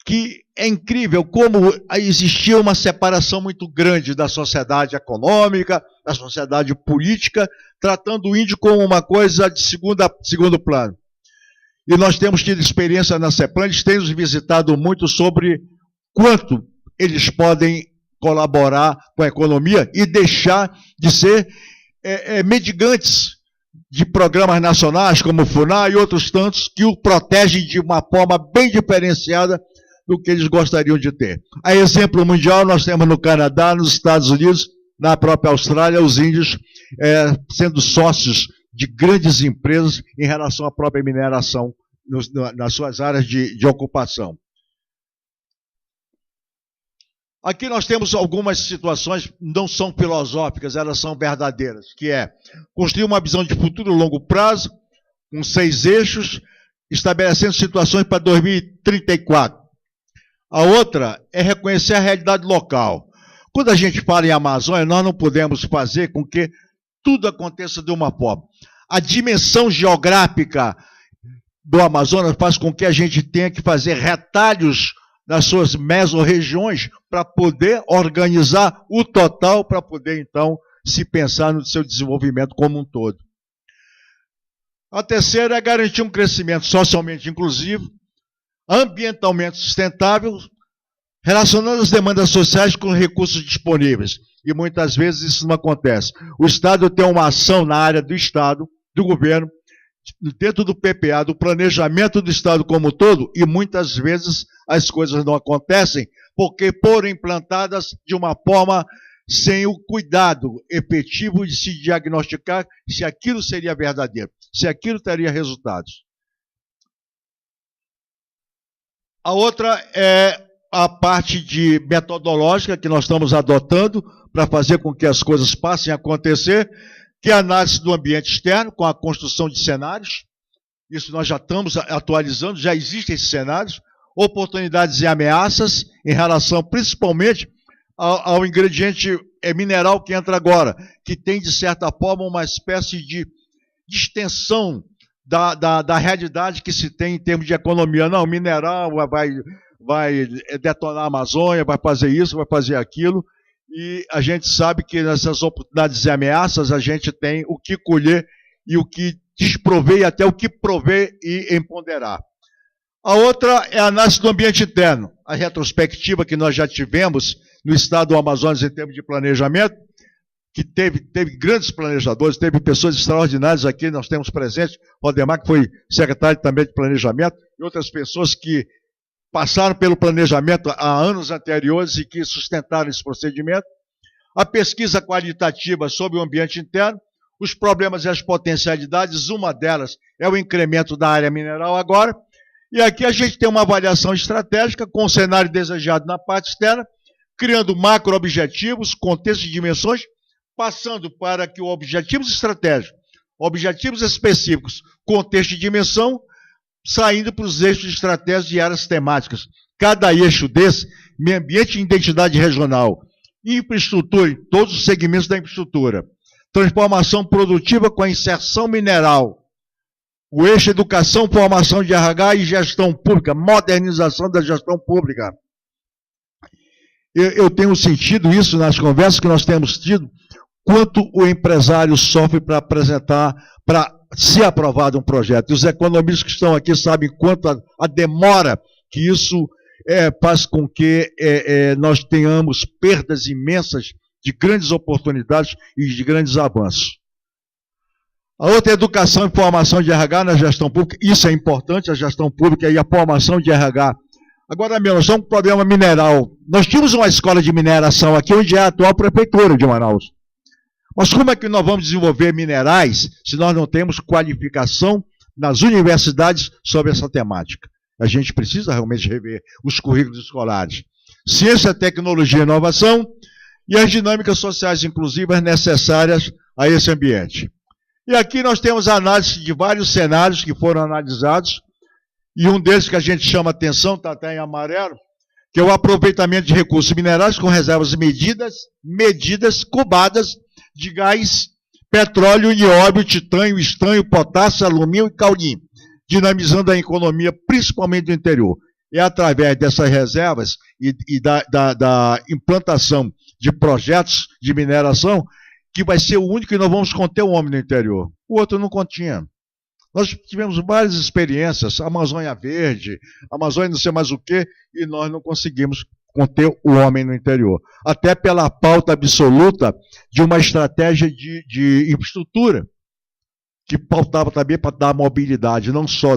que é incrível como existia uma separação muito grande da sociedade econômica, da sociedade política, tratando o índio como uma coisa de segundo plano. E nós temos tido experiência na CEPLAN, eles têm nos visitado muito sobre quanto eles podem colaborar com a economia e deixar de ser mendigantes de programas nacionais, como o FUNAI e outros tantos, que o protegem de uma forma bem diferenciada do que eles gostariam de ter. A exemplo mundial, nós temos no Canadá, nos Estados Unidos, na própria Austrália, os índios sendo sócios de grandes empresas em relação à própria mineração nas suas áreas de ocupação. Aqui nós temos algumas situações, não são filosóficas, elas são verdadeiras, que é construir uma visão de futuro a longo prazo, com 6 eixos, estabelecendo situações para 2034. A outra é reconhecer a realidade local. Quando a gente fala em Amazônia, nós não podemos fazer com que tudo aconteça de uma forma. A dimensão geográfica do Amazonas faz com que a gente tenha que fazer retalhos nas suas mesorregiões para poder organizar o total, para poder, então, se pensar no seu desenvolvimento como um todo. A terceira é garantir um crescimento socialmente inclusivo, ambientalmente sustentável, relacionando as demandas sociais com recursos disponíveis. E muitas vezes isso não acontece. O Estado tem uma ação na área do Estado, do governo, dentro do PPA, do planejamento do Estado como um todo, e muitas vezes as coisas não acontecem porque foram implantadas de uma forma sem o cuidado efetivo de se diagnosticar se aquilo seria verdadeiro, se aquilo teria resultados. A outra é a parte de metodológica que nós estamos adotando para fazer com que as coisas passem a acontecer, que é a análise do ambiente externo, com a construção de cenários. Isso nós já estamos atualizando, já existem esses cenários, oportunidades e ameaças em relação principalmente ao ingrediente mineral que entra agora, que tem, de certa forma, uma espécie de extensão da realidade que se tem em termos de economia. Não, mineral vai detonar a Amazônia, vai fazer isso, vai fazer aquilo, e a gente sabe que nessas oportunidades e ameaças a gente tem o que colher e o que desprover e até o que prover e empoderar. A outra é a análise do ambiente interno, a retrospectiva que nós já tivemos no estado do Amazonas em termos de planejamento, que teve grandes planejadores, teve pessoas extraordinárias aqui, nós temos presente, Rodemar, que foi secretário também de planejamento, e outras pessoas que passaram pelo planejamento há anos anteriores e que sustentaram esse procedimento. A pesquisa qualitativa sobre o ambiente interno, os problemas e as potencialidades, uma delas é o incremento da área mineral agora, e aqui a gente tem uma avaliação estratégica com o cenário desejado na parte externa, criando macro-objetivos, contextos e dimensões, passando para que objetivos estratégicos, objetivos específicos, contexto e dimensão, saindo para os eixos de estratégias e áreas temáticas. Cada eixo desse, meio ambiente e identidade regional, infraestrutura, em todos os segmentos da infraestrutura, transformação produtiva com a inserção mineral, o eixo educação, formação de RH e gestão pública, modernização da gestão pública. Eu tenho sentido isso nas conversas que nós temos tido, quanto o empresário sofre para apresentar, para ser aprovado um projeto. E os economistas que estão aqui sabem quanto a demora que isso faz com que nós tenhamos perdas imensas de grandes oportunidades e de grandes avanços. A outra é educação e formação de RH na gestão pública. Isso é importante, a gestão pública e a formação de RH Agora mesmo, nós estamos com um problema mineral. Nós tínhamos uma escola de mineração aqui, onde é a atual prefeitura de Manaus. Mas como é que nós vamos desenvolver minerais se nós não temos qualificação nas universidades sobre essa temática? A gente precisa realmente rever os currículos escolares. Ciência, tecnologia e inovação e as dinâmicas sociais inclusivas necessárias a esse ambiente. E aqui nós temos a análise de vários cenários que foram analisados, e um deles que a gente chama atenção, está até em amarelo, que é o aproveitamento de recursos minerais com reservas medidas, cubadas de gás, petróleo, nióbio, titânio, estanho, potássio, alumínio e caudinho, dinamizando a economia, principalmente do interior. É através dessas reservas e da implantação de projetos de mineração que vai ser o único que nós vamos conter o homem no interior. O outro não continha. Nós tivemos várias experiências, Amazônia Verde, Amazônia não sei mais o quê, e nós não conseguimos conter o homem no interior. Até pela pauta absoluta de uma estratégia de infraestrutura, que pautava também para dar mobilidade, não só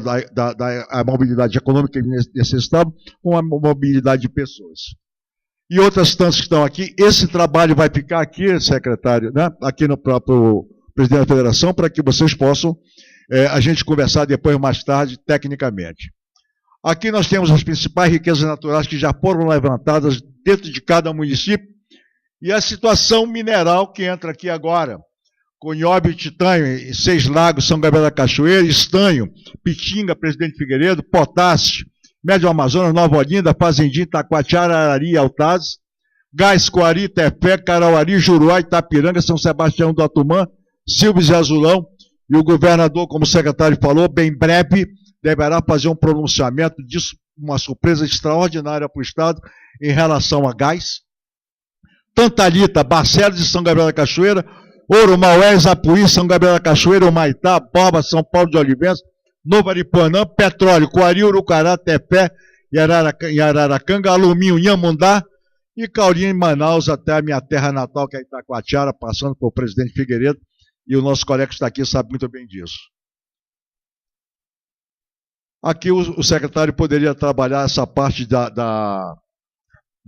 a mobilidade econômica que necessitava, como a mobilidade de pessoas. E outras tantas que estão aqui, esse trabalho vai ficar aqui, secretário, né? Aqui no próprio presidente da federação, para que vocês possam a gente conversar depois, mais tarde, tecnicamente. Aqui nós temos as principais riquezas naturais que já foram levantadas dentro de cada município e a situação mineral que entra aqui agora, com nióbio e titânio, 6 Lagos, São Gabriel da Cachoeira, estanho, Pitinga, Presidente Figueiredo, potássio, Médio Amazonas, Nova Olinda, Fazendinha, Itacoatiara, Arari e Altazes, Gás, Coari, Tefé, Carauari, Juruá, Itapiranga, São Sebastião do Atumã, Silves e Azulão, e o governador, como o secretário falou, bem breve, deverá fazer um pronunciamento disso, uma surpresa extraordinária para o Estado em relação a gás. Tantalita, Barcelos e São Gabriel da Cachoeira, Ouro, Maué, Zapuí, São Gabriel da Cachoeira, Humaitá, Borba, São Paulo de Olivença, Novo Aripuanã, Petróleo, Coari, Urucará, Tefé e Araracanga, Alumínio, Inhamundá e Caurinha em Manaus, até a minha terra natal, que é Itacoatiara, passando por Presidente Figueiredo, e o nosso colega que está aqui sabe muito bem disso. Aqui o secretário poderia trabalhar essa parte da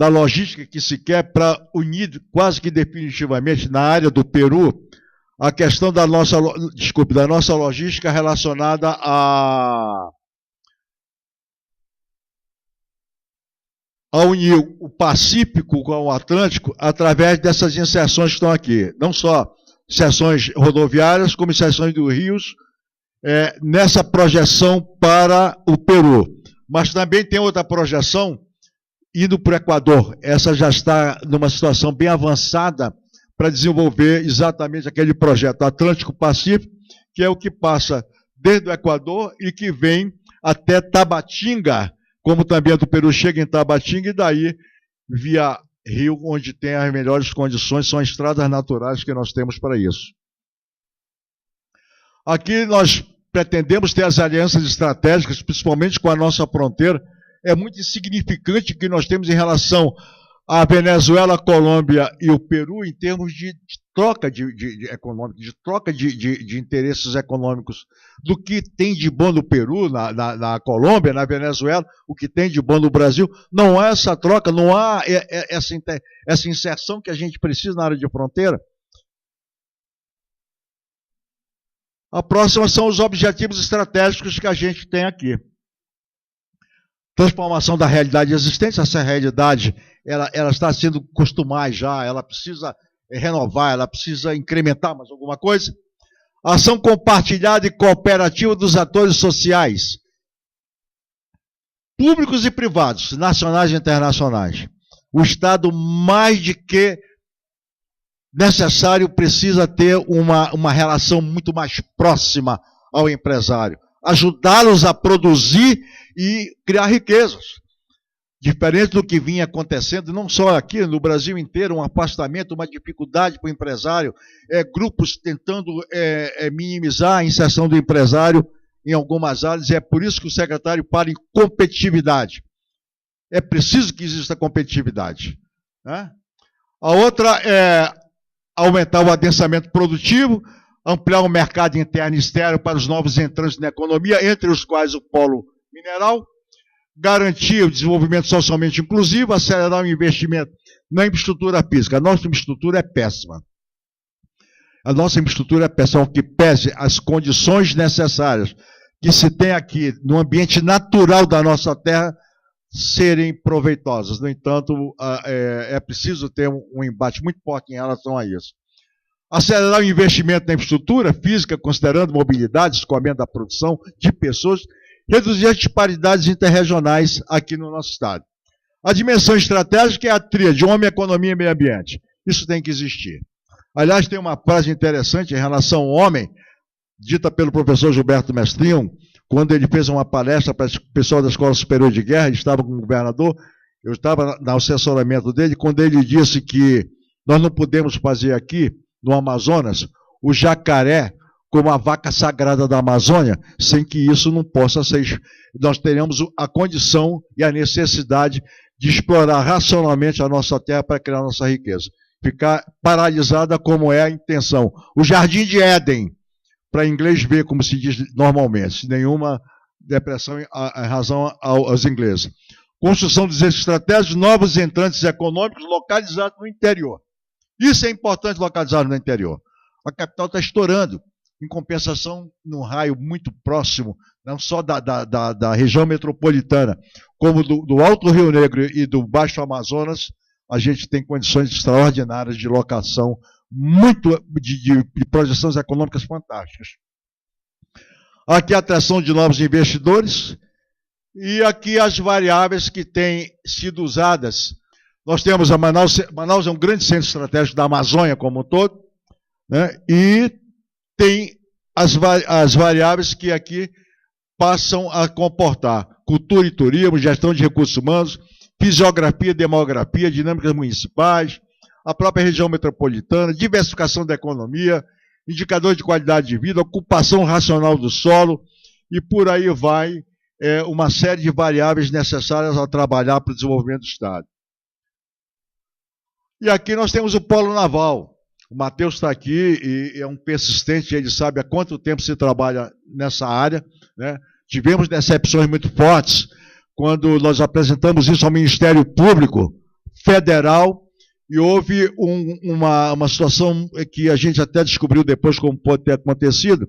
logística que se quer para unir quase que definitivamente na área do Peru a questão da nossa logística relacionada a unir o Pacífico com o Atlântico através dessas inserções que estão aqui. Não só seções rodoviárias, como seções dos rios, nessa projeção para o Peru. Mas também tem outra projeção indo para o Equador. Essa já está numa situação bem avançada para desenvolver exatamente aquele projeto Atlântico-Pacífico, que é o que passa desde o Equador e que vem até Tabatinga, como também a do Peru chega em Tabatinga, e daí via Rio, onde tem as melhores condições, são as estradas naturais que nós temos para isso. Aqui nós pretendemos ter as alianças estratégicas, principalmente com a nossa fronteira. É muito insignificante o que nós temos em relação à Venezuela, a Colômbia e o Peru, em termos de troca de interesses econômicos, do que tem de bom no Peru, na Colômbia, na Venezuela, o que tem de bom no Brasil. Não há essa troca, não há essa inserção que a gente precisa na área de fronteira. A próxima são os objetivos estratégicos que a gente tem aqui. Transformação da realidade existente. Essa realidade ela está sendo costumar já, ela precisa renovar, ela precisa incrementar mais alguma coisa. Ação compartilhada e cooperativa dos atores sociais, públicos e privados, nacionais e internacionais. O Estado, mais de que necessário, precisa ter uma relação muito mais próxima ao empresário, ajudá-los a produzir e criar riquezas. Diferente do que vinha acontecendo, não só aqui, no Brasil inteiro, um afastamento, uma dificuldade para o empresário, grupos tentando minimizar a inserção do empresário em algumas áreas, e é por isso que o secretário fala em competitividade. É preciso que exista competitividade, né? A outra é aumentar o adensamento produtivo, ampliar o mercado interno e externo para os novos entrantes na economia, entre os quais o polo mineral, garantir o desenvolvimento socialmente inclusivo, acelerar o investimento na infraestrutura física. A nossa infraestrutura é péssima. A nossa infraestrutura é péssima, que pese as condições necessárias que se tem aqui no ambiente natural da nossa terra serem proveitosas. No entanto, é preciso ter um embate muito forte em relação a isso. Acelerar o investimento na infraestrutura física, considerando mobilidade, escoamento da produção de pessoas, reduzir as disparidades interregionais aqui no nosso estado. A dimensão estratégica é a tríade, homem, economia e meio ambiente. Isso tem que existir. Aliás, tem uma frase interessante em relação ao homem, dita pelo professor Gilberto Mestrinho, quando ele fez uma palestra para o pessoal da Escola Superior de Guerra, ele estava como governador, eu estava no assessoramento dele, quando ele disse que nós não podemos fazer aqui, no Amazonas, o jacaré como a vaca sagrada da Amazônia, sem que isso não possa ser... Nós teremos a condição e a necessidade de explorar racionalmente a nossa terra para criar nossa riqueza. Ficar paralisada como é a intenção. O Jardim de Éden, para inglês ver, como se diz normalmente, nenhuma depressão em razão aos ingleses. Construção dos eixos estratégicos, novos entrantes econômicos localizados no interior. Isso é importante localizado no interior. A capital está estourando. Em compensação, num raio muito próximo, não só da região metropolitana, como do Alto Rio Negro e do Baixo Amazonas, a gente tem condições extraordinárias de locação, de projeções econômicas fantásticas. Aqui a atração de novos investidores, e aqui as variáveis que têm sido usadas. Nós temos a Manaus é um grande centro estratégico da Amazônia como um todo, né? E tem as variáveis que aqui passam a comportar cultura e turismo, gestão de recursos humanos, fisiografia, demografia, dinâmicas municipais, a própria região metropolitana, diversificação da economia, indicador de qualidade de vida, ocupação racional do solo, e por aí vai uma série de variáveis necessárias a trabalhar para o desenvolvimento do Estado. E aqui nós temos o polo naval. O Matheus está aqui e é um persistente, ele sabe há quanto tempo se trabalha nessa área, né? Tivemos decepções muito fortes quando nós apresentamos isso ao Ministério Público Federal e houve uma situação que a gente até descobriu depois como pode ter acontecido,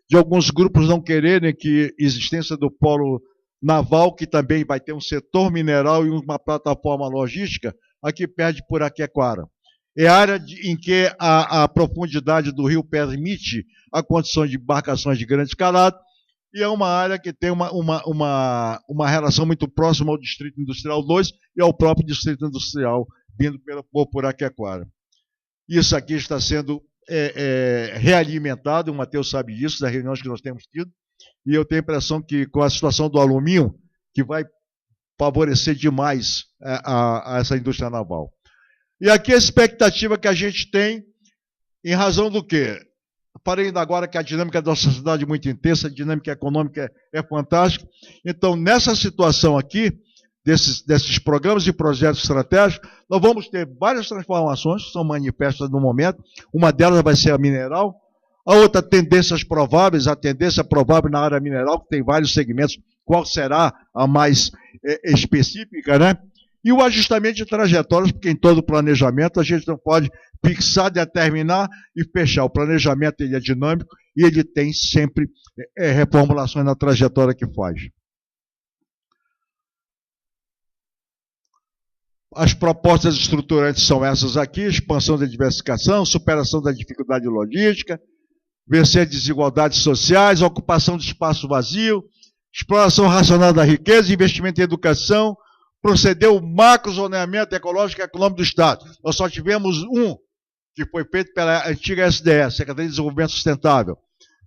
de alguns grupos não quererem que a existência do polo naval, que também vai ter um setor mineral e uma plataforma logística, aqui perto por Aquequara. É área em que a profundidade do rio permite a condição de embarcações de grande escalada, e é uma área que tem uma relação muito próxima ao Distrito Industrial 2 e ao próprio Distrito Industrial, vindo por Aquequara. Isso aqui está sendo realimentado, o Matheus sabe disso, das reuniões que nós temos tido, e eu tenho a impressão que com a situação do alumínio, que vai favorecer demais a essa indústria naval. E aqui a expectativa que a gente tem, em razão do quê? Falei ainda agora que a dinâmica da sociedade é muito intensa, a dinâmica econômica é fantástica. Então, nessa situação aqui, desses programas e projetos estratégicos, nós vamos ter várias transformações que são manifestas no momento. Uma delas vai ser a mineral, a outra tendências prováveis, a tendência provável na área mineral, que tem vários segmentos, qual será a mais específica, né? E o ajustamento de trajetórias, porque em todo planejamento a gente não pode fixar, determinar e fechar. O planejamento ele é dinâmico e ele tem sempre reformulações na trajetória que faz. As propostas estruturantes são essas aqui: expansão da diversificação, superação da dificuldade logística, vencer desigualdades sociais, ocupação de espaço vazio, exploração racional da riqueza, investimento em educação, proceder o macrozoneamento ecológico e econômico do Estado. Nós só tivemos um, que foi feito pela antiga SDS, Secretaria de Desenvolvimento Sustentável,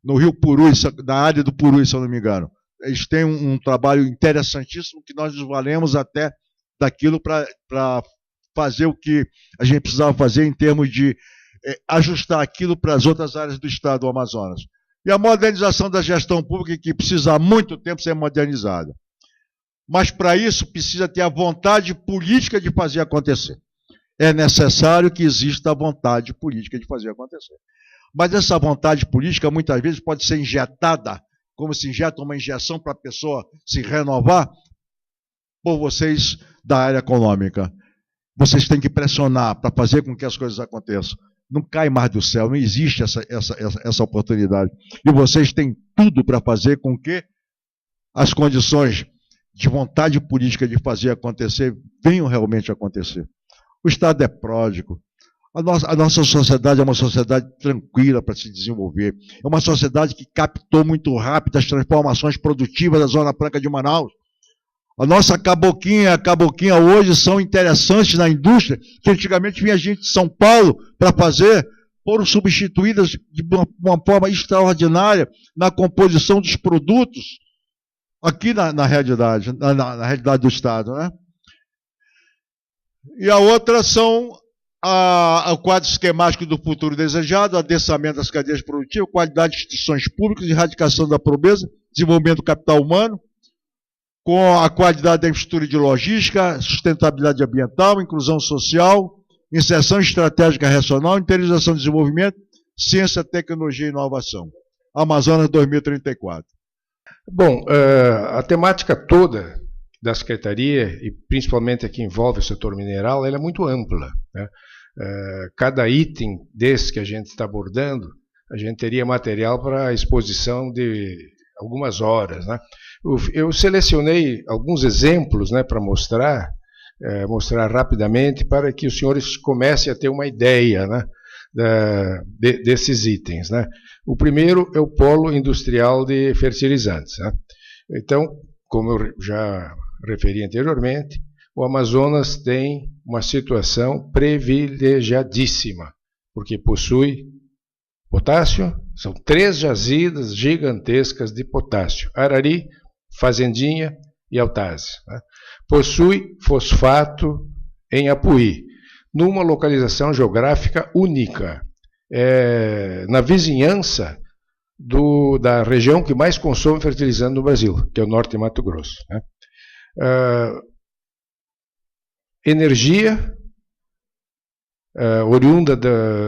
no Rio Purus, na área do Purus, se eu não me engano. Eles têm um trabalho interessantíssimo que nós nos valemos até daquilo para fazer o que a gente precisava fazer em termos de ajustar aquilo para as outras áreas do Estado do Amazonas. E a modernização da gestão pública, que precisa há muito tempo ser modernizada. Mas para isso precisa ter a vontade política de fazer acontecer. É necessário que exista a vontade política de fazer acontecer. Mas essa vontade política muitas vezes pode ser injetada, como se injeta uma injeção para a pessoa se renovar, por vocês da área econômica. Vocês têm que pressionar para fazer com que as coisas aconteçam. Não cai mais do céu, não existe essa oportunidade. E vocês têm tudo para fazer com que as condições de vontade política de fazer acontecer venham realmente acontecer. O Estado é pródigo. A nossa sociedade é uma sociedade tranquila para se desenvolver. É uma sociedade que captou muito rápido as transformações produtivas da Zona Franca de Manaus. A nossa caboquinha hoje são interessantes na indústria, que antigamente vinha gente de São Paulo para fazer, foram substituídas de uma forma extraordinária na composição dos produtos aqui na realidade, na realidade do Estado, né? E a outra são o quadro esquemático do futuro desejado, adensamento das cadeias produtivas, qualidade de instituições públicas, erradicação da pobreza, desenvolvimento do capital humano, com a qualidade da infraestrutura de logística, sustentabilidade ambiental, inclusão social, inserção estratégica racional, interiorização do desenvolvimento, ciência, tecnologia e inovação. Amazonas 2034. Bom, a temática toda da Secretaria, e principalmente a que envolve o setor mineral, ela é muito ampla, né? Cada item desse que a gente está abordando, a gente teria material para exposição de algumas horas, né? Eu selecionei alguns exemplos, né, para mostrar rapidamente, para que os senhores comecem a ter uma ideia, né, desses itens, né? O primeiro é o polo industrial de fertilizantes, né? Então, como eu já referi anteriormente, o Amazonas tem uma situação privilegiadíssima, porque possui potássio, são 3 jazidas gigantescas de potássio: Arari, Fazendinha e Altazes, né? Possui fosfato em Apuí, numa localização geográfica única, na vizinhança da região que mais consome fertilizante no Brasil, que é o norte de Mato Grosso, né? Energia oriunda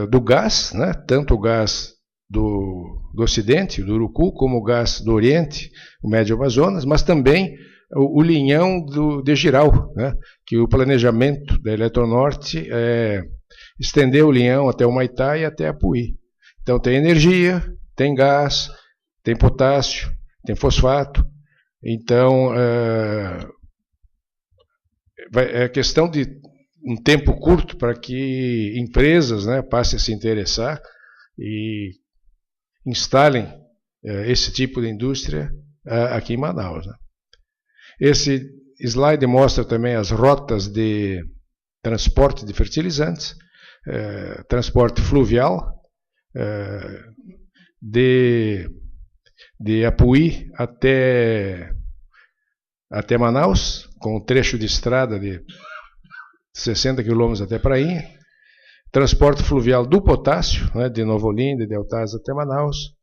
do gás, né? Tanto o gás do Ocidente, do Urucu, como o gás do Oriente, o Médio Amazonas, mas também o linhão de Jirau, né? Que o planejamento da Eletronorte estendeu o linhão até o Humaitá e até Apuí. Então tem energia, tem gás, tem potássio, tem fosfato. Então é questão de um tempo curto para que empresas, né, passem a se interessar e instalem esse tipo de indústria aqui em Manaus, né? Esse slide mostra também as rotas de transporte de fertilizantes, transporte fluvial, de Apuí até Manaus, com um trecho de estrada de 60 quilômetros até Prainha, transporte fluvial do potássio, né, de Nova Olinda, de Altazes até Manaus,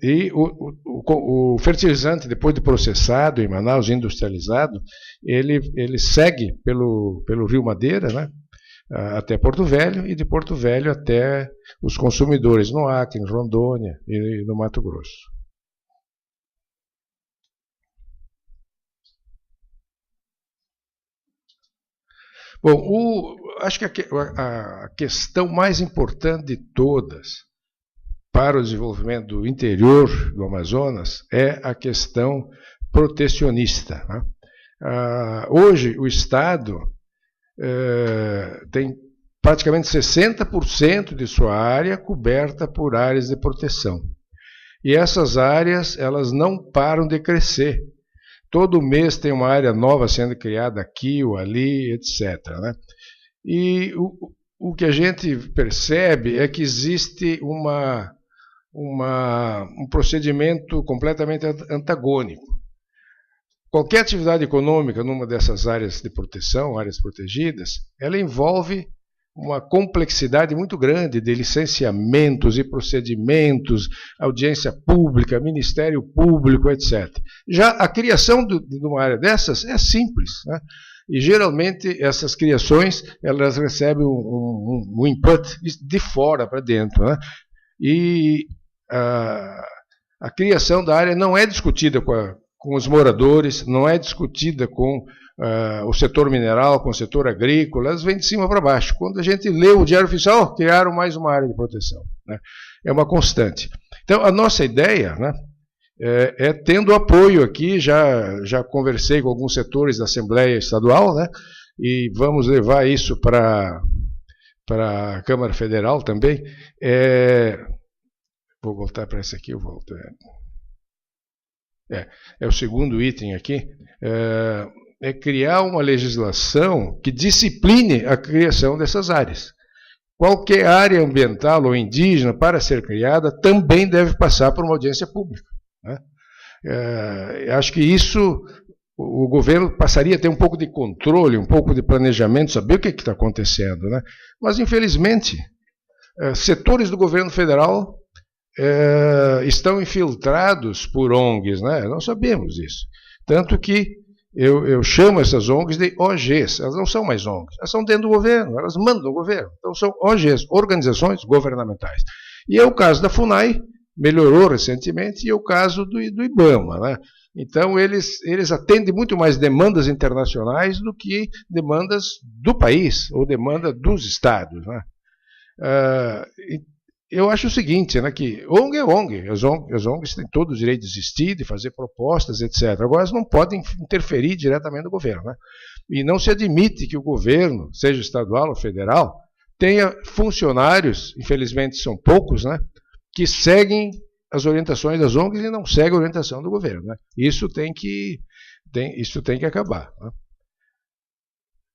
e o fertilizante, depois de processado em Manaus, industrializado, ele segue pelo Rio Madeira, né, até Porto Velho, e de Porto Velho até os consumidores no Acre, em Rondônia e no Mato Grosso. Bom, acho que a questão mais importante de todas para o desenvolvimento do interior do Amazonas é a questão protecionista, né? Hoje, o Estado tem praticamente 60% de sua área coberta por áreas de proteção. E essas áreas, elas não param de crescer. Todo mês tem uma área nova sendo criada aqui ou ali, etc., né? E o que a gente percebe é que existe um procedimento completamente antagônico. Qualquer atividade econômica numa dessas áreas de proteção, áreas protegidas, ela envolve uma complexidade muito grande de licenciamentos e procedimentos, audiência pública, Ministério Público, etc. Já a criação de uma área dessas é simples, né? E geralmente essas criações elas recebem um input de fora para dentro, né? E a criação da área não é discutida com com os moradores, não é discutida com o setor mineral, com o setor agrícola, elas vêm de cima para baixo. Quando a gente lê o Diário Oficial, criaram mais uma área de proteção, né? É uma constante. Então, a nossa ideia, né, tendo apoio aqui, já conversei com alguns setores da Assembleia Estadual, né, e vamos levar isso para a Câmara Federal também. Vou voltar para esse aqui, eu volto. É o segundo item aqui. Criar uma legislação que discipline a criação dessas áreas. Qualquer área ambiental ou indígena, para ser criada, também deve passar por uma audiência pública, né? Acho que isso, o governo passaria a ter um pouco de controle, um pouco de planejamento, saber o que está acontecendo, né? Mas, infelizmente, setores do governo federal estão infiltrados por ONGs, né? Nós sabemos isso. Tanto que eu chamo essas ONGs de OGs, elas não são mais ONGs, elas são dentro do governo, elas mandam o governo, então são OGs, organizações governamentais. E é o caso da FUNAI, melhorou recentemente, e é o caso do IBAMA, né? Então eles atendem muito mais demandas internacionais do que demandas do país, ou demanda dos estados, né? Eu acho o seguinte, né, que ONG é ONG, as ONGs têm todo o direito de existir, de fazer propostas, etc. Agora, elas não podem interferir diretamente no governo, né? E não se admite que o governo, seja estadual ou federal, tenha funcionários, infelizmente são poucos, né, que seguem as orientações das ONGs e não seguem a orientação do governo, né? Isso tem que acabar, né?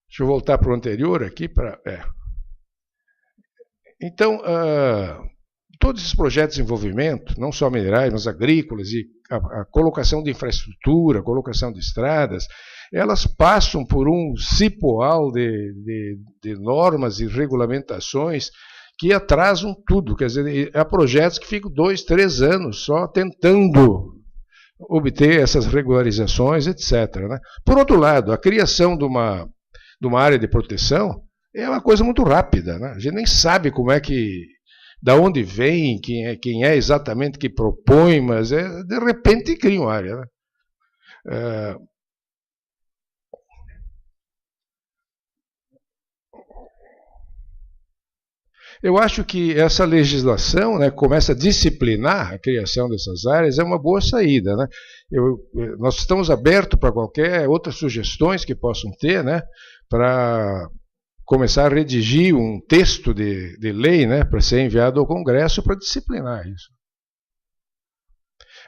Deixa eu voltar para o anterior aqui. Então, todos esses projetos de desenvolvimento, não só minerais, mas agrícolas, e a colocação de infraestrutura, a colocação de estradas, elas passam por um cipoal de normas e regulamentações que atrasam tudo. Quer dizer, há projetos que ficam 2, 3 anos só tentando obter essas regularizações, etc., né? Por outro lado, a criação de uma área de proteção é uma coisa muito rápida, né? A gente nem sabe como é que, da onde vem, quem é exatamente que propõe, mas de repente cria uma área, né? Eu acho que essa legislação, né, começa a disciplinar a criação dessas áreas, é uma boa saída, né? Nós estamos abertos para qualquer outras sugestões que possam ter, né, para começar a redigir um texto de lei, né, para ser enviado ao Congresso para disciplinar isso.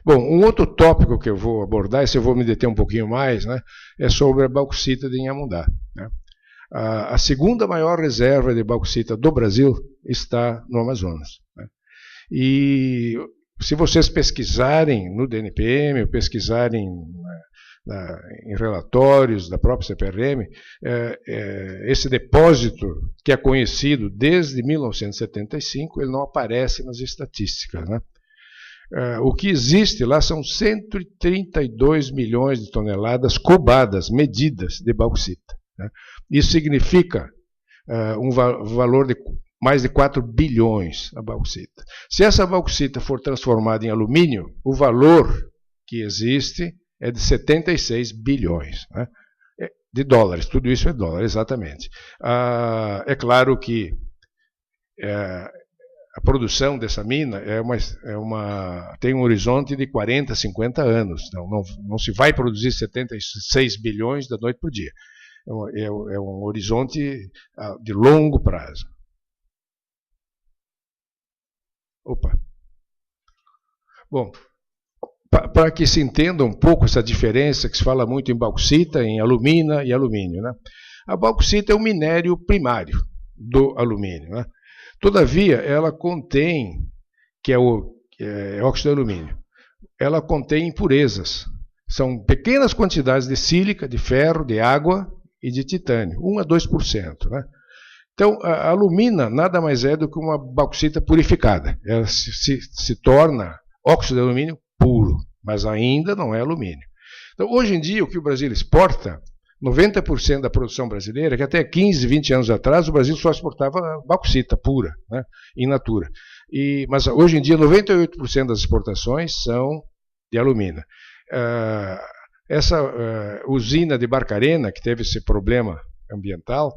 Bom, um outro tópico que eu vou abordar, esse eu vou me deter um pouquinho mais, né, é sobre a bauxita de Inhamundá, né? A segunda maior reserva de bauxita do Brasil está no Amazonas, né? E se vocês pesquisarem no DNPM, ou pesquisarem em relatórios da própria CPRM, esse depósito, que é conhecido desde 1975, ele não aparece nas estatísticas, né? O que existe lá são 132 milhões de toneladas cubadas, medidas de bauxita, né? Isso significa um valor de mais de 4 bilhões a bauxita. Se essa bauxita for transformada em alumínio, o valor que existe é de 76 bilhões, né, de dólares. Tudo isso é dólar, exatamente. É claro que a produção dessa mina tem um horizonte de 40, 50 anos. Não se vai produzir 76 bilhões da noite para o dia. É um horizonte de longo prazo. Opa. Bom, para que se entenda um pouco essa diferença que se fala muito em bauxita, em alumina e alumínio, né? A bauxita é o minério primário do alumínio, né? Todavia, ela contém, que é óxido de alumínio, ela contém impurezas. São pequenas quantidades de sílica, de ferro, de água e de titânio, 1 a 2%, né? Então, a alumina nada mais é do que uma bauxita purificada. Ela se torna óxido de alumínio puro, mas ainda não é alumínio. Então, hoje em dia, o que o Brasil exporta, 90% da produção brasileira, que até 15, 20 anos atrás, o Brasil só exportava bauxita pura, né, in natura. Mas hoje em dia, 98% das exportações são de alumina. Essa usina de Barcarena, que teve esse problema ambiental,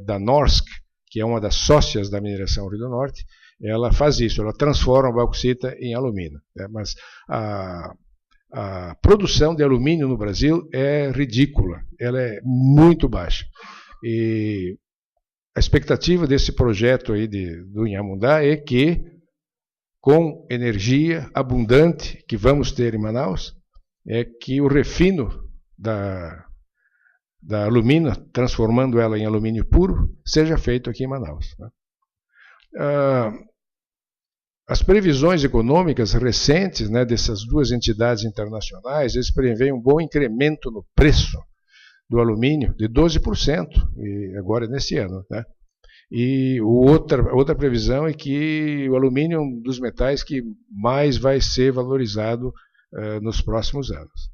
da Norsk, que é uma das sócias da mineração Rio do Norte, ela faz isso, ela transforma a bauxita em alumínio. Mas a produção de alumínio no Brasil é ridícula, ela é muito baixa. E a expectativa desse projeto aí do Inhamundá é que, com energia abundante que vamos ter em Manaus, é que o refino da alumina, transformando ela em alumínio puro, seja feito aqui em Manaus. As previsões econômicas recentes, né, dessas duas entidades internacionais, eles preveem um bom incremento no preço do alumínio de 12%, e agora nesse ano. Né? E outra previsão é que o alumínio é um dos metais que mais vai ser valorizado nos próximos anos.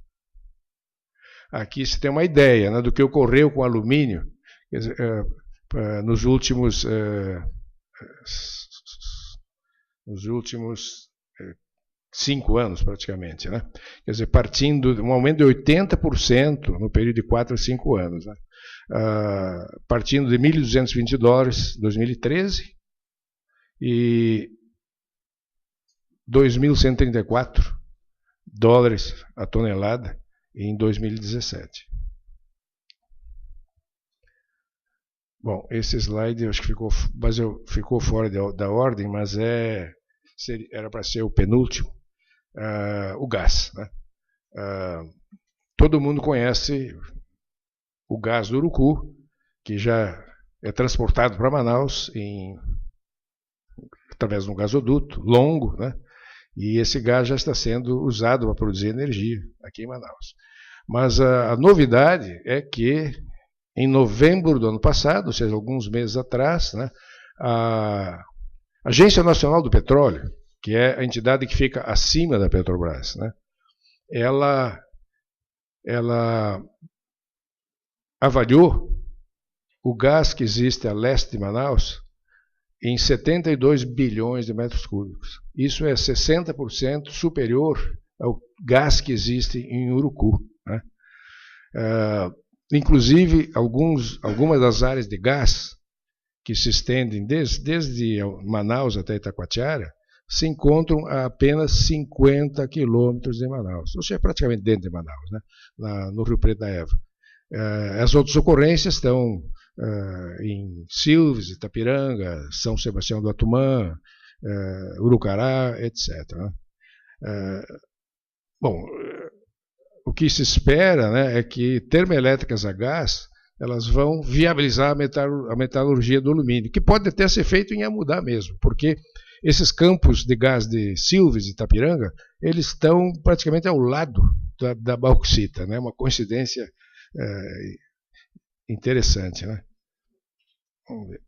Aqui se tem uma ideia, né, do que ocorreu com o alumínio nos últimos 5 anos, praticamente. Né? Quer dizer, partindo de um aumento de 80% no período de 4 a 5 anos. Né? Partindo de $1.220 em 2013 e $2.134 a tonelada em 2017. Bom, esse slide eu acho que ficou fora da ordem, mas era para ser o penúltimo, o gás. Né? Todo mundo conhece o gás do Urucu, que já é transportado para Manaus através de um gasoduto longo, né? E esse gás já está sendo usado para produzir energia aqui em Manaus. Mas a novidade é que, em novembro do ano passado, ou seja, alguns meses atrás, né, a Agência Nacional do Petróleo, que é a entidade que fica acima da Petrobras, né, ela avaliou o gás que existe a leste de Manaus em 72 bilhões de metros cúbicos. Isso é 60% superior ao gás que existe em Urucu. Né? Inclusive, algumas das áreas de gás que se estendem desde Manaus até Itacoatiara se encontram a apenas 50 quilômetros de Manaus, ou seja, praticamente dentro de Manaus, né? No Rio Preto da Eva. As outras ocorrências estão em Silves, Itapiranga, São Sebastião do Atumã, Urucará, etc. Né? Bom, o que se espera, né, é que termoelétricas a gás elas vão viabilizar a metalurgia do alumínio, que pode até ser feito em Inhamundá mesmo, porque esses campos de gás de Silves e Itapiranga, eles estão praticamente ao lado da bauxita, né? Uma coincidência interessante. Né? Vamos ver.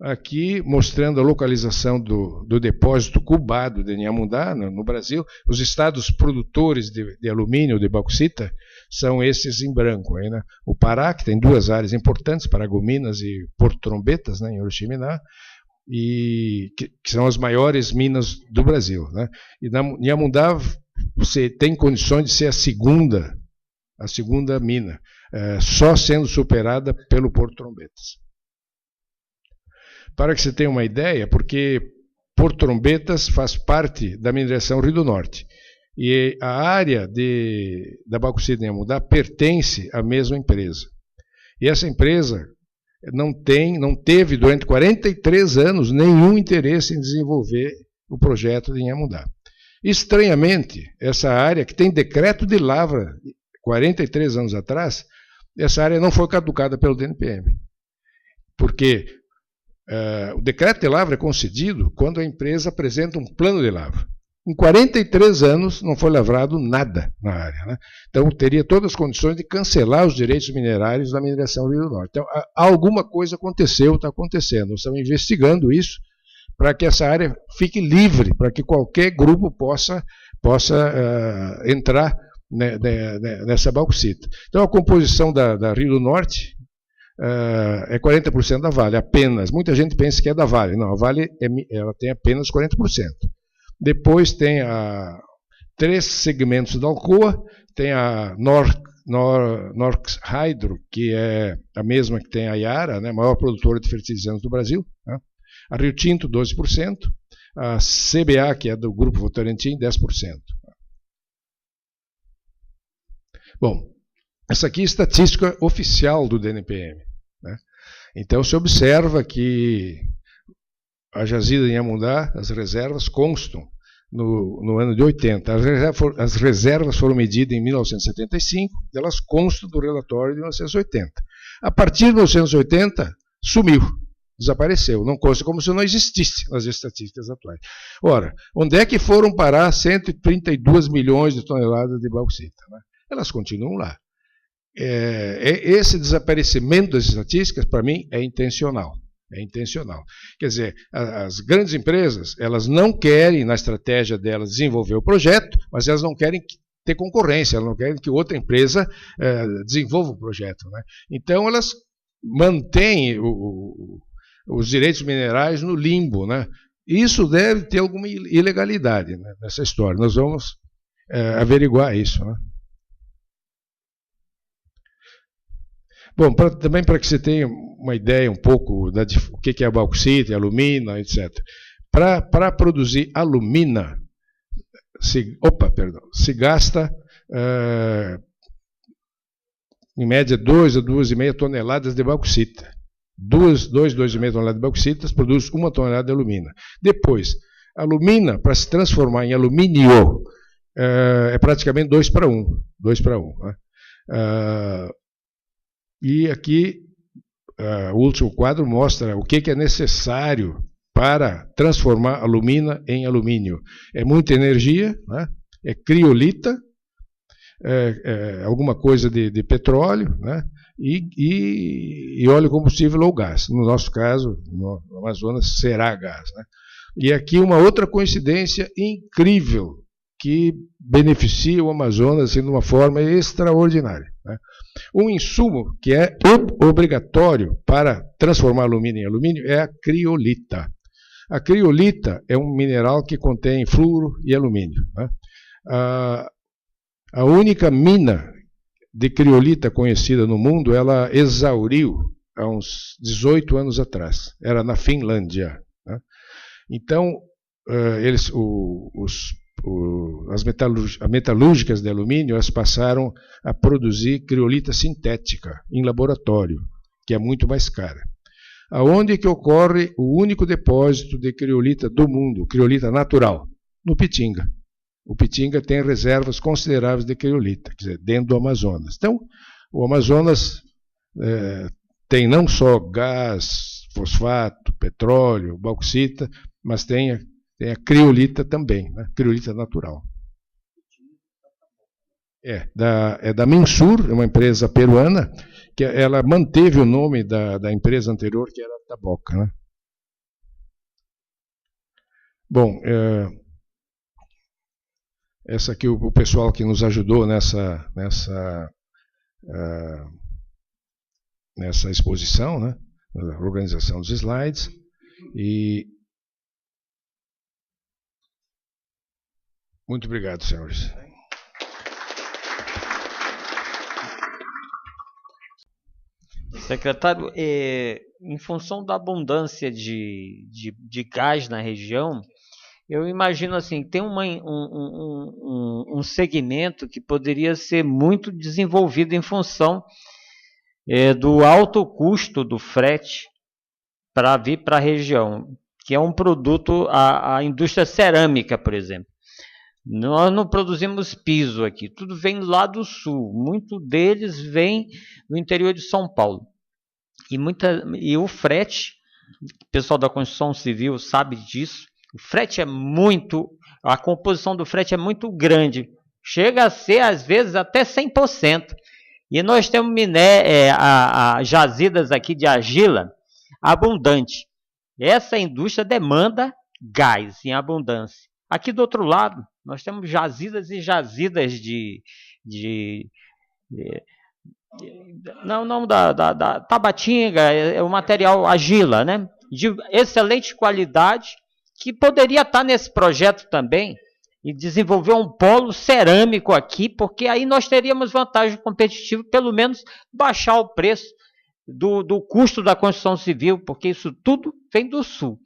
Aqui, mostrando a localização do depósito cubado de Inhamundá, no Brasil, os estados produtores de alumínio, de bauxita, são esses em branco. Aí, né? O Pará, que tem duas áreas importantes, Paragominas e Porto Trombetas, né, em Uruximiná, e que são as maiores minas do Brasil. Né? E Inhamundá você tem condições de ser a segunda mina, só sendo superada pelo Porto Trombetas. Para que você tenha uma ideia, porque Porto Trombetas faz parte da mineração Rio do Norte, e a área da bauxita em Inhamundá pertence à mesma empresa. E essa empresa não teve durante 43 anos nenhum interesse em desenvolver o projeto de Inhamundá. Estranhamente, essa área que tem decreto de lavra 43 anos atrás, essa área não foi caducada pelo DNPM. Porque o decreto de lavra é concedido quando a empresa apresenta um plano de lavra. Em 43 anos não foi lavrado nada na área. Né? Então teria todas as condições de cancelar os direitos minerários da mineração Rio do Norte. Então alguma coisa aconteceu, está acontecendo. Nós estamos investigando isso para que essa área fique livre, para que qualquer grupo possa entrar nessa bauxita. Então a composição da Rio do Norte é 40% da Vale, apenas. Muita gente pensa que é da Vale. Não, a Vale ela tem apenas 40%. Depois tem 3 segmentos da Alcoa. Tem a Norsk Hydro, que é a mesma que tem a Yara, né, maior produtora de fertilizantes do Brasil. Né? A Rio Tinto, 12%. A CBA, que é do Grupo Votorantim, 10%. Bom, essa aqui é a estatística oficial do DNPM. Né? Então, se observa que a jazida em Amundá, as reservas constam no ano de 80. As reservas foram medidas em 1975, elas constam do relatório de 1980. A partir de 1980, sumiu, desapareceu, não consta como se não existisse nas estatísticas atuais. Ora, onde é que foram parar 132 milhões de toneladas de bauxita? Né? Elas continuam lá. Esse desaparecimento das estatísticas, para mim, é intencional. É intencional. Quer dizer, as grandes empresas, elas não querem, na estratégia delas, desenvolver o projeto, mas elas não querem ter concorrência, elas não querem que outra empresa desenvolva o projeto. Né? Então, elas mantêm os direitos minerais no limbo. Né? Isso deve ter alguma ilegalidade, né, nessa história. Nós vamos averiguar isso. Né? Bom, também para que você tenha uma ideia um pouco de o que é a bauxita, alumina, etc. Para produzir alumina, se gasta, em média, 2 a 2,5 toneladas de bauxita. 2,5 toneladas de bauxita produz 1 tonelada de alumina. Depois, a alumina, para se transformar em alumínio, é praticamente 2 para 1. 2 para 1. Né? E aqui, o último quadro mostra o que é necessário para transformar alumina em alumínio. É muita energia, né? É criolita, alguma coisa de petróleo, né? E óleo combustível ou gás. No nosso caso, no Amazonas, será gás. Né? E aqui uma outra coincidência incrível que beneficia o Amazonas de uma forma extraordinária. Né? Um insumo que é obrigatório para transformar alumínio em alumínio é a criolita. A criolita é um mineral que contém flúor e alumínio. Né? A única mina de criolita conhecida no mundo, ela exauriu há uns 18 anos atrás. Era na Finlândia. Né? Então, as metalúrgicas de alumínio, elas passaram a produzir criolita sintética em laboratório, que é muito mais cara. Aonde que ocorre o único depósito de criolita do mundo, criolita natural? No Pitinga. O Pitinga tem reservas consideráveis de criolita, quer dizer, dentro do Amazonas. Então, o Amazonas tem não só gás, fosfato, petróleo, bauxita, mas tem a criolita também, né? Criolita natural. É da Minsur, uma empresa peruana, que ela manteve o nome da empresa anterior, que era Taboca. Né? Bom, essa aqui o pessoal que nos ajudou nessa exposição, né? A organização dos slides. E muito obrigado, senhores. Secretário, em função da abundância de gás na região, eu imagino assim, tem um segmento que poderia ser muito desenvolvido em função do alto custo do frete para vir para a região, que é um produto, a indústria cerâmica, por exemplo. Nós não produzimos piso aqui, tudo vem lá do sul, muito deles vem do interior de São Paulo. E o frete, o pessoal da construção civil sabe disso, o frete a composição do frete é muito grande, chega a ser às vezes até 100%. E nós temos jazidas aqui de argila abundante. Essa indústria demanda gás em abundância. Aqui do outro lado, nós temos jazidas e jazidas da Tabatinga, é o material argila, né? De excelente qualidade, que poderia estar nesse projeto também, e desenvolver um polo cerâmico aqui, porque aí nós teríamos vantagem competitiva, pelo menos baixar o preço do custo da construção civil, porque isso tudo vem do sul,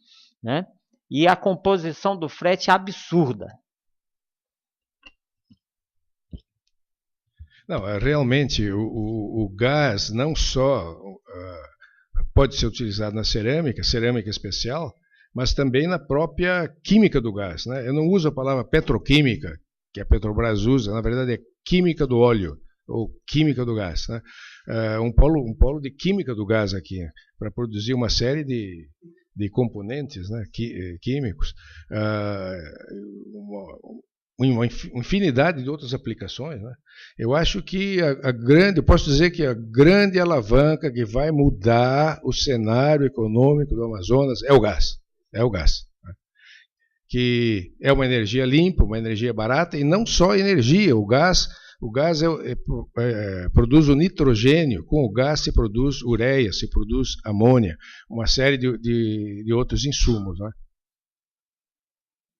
né? E a composição do frete é absurda. Não, realmente o gás não só pode ser utilizado na cerâmica especial, mas também na própria química do gás, né? Eu não uso a palavra petroquímica, que a Petrobras usa, na verdade é química do óleo, ou química do gás, né? Um polo de química do gás aqui, para produzir uma série de componentes, né, químicos, uma infinidade de outras aplicações, né? Eu acho que eu posso dizer que a grande alavanca que vai mudar o cenário econômico do Amazonas é o gás. É o gás. Né? Que é uma energia limpa, uma energia barata, e não só energia. O gás produz o nitrogênio, com o gás se produz ureia, se produz amônia, uma série de outros insumos, né?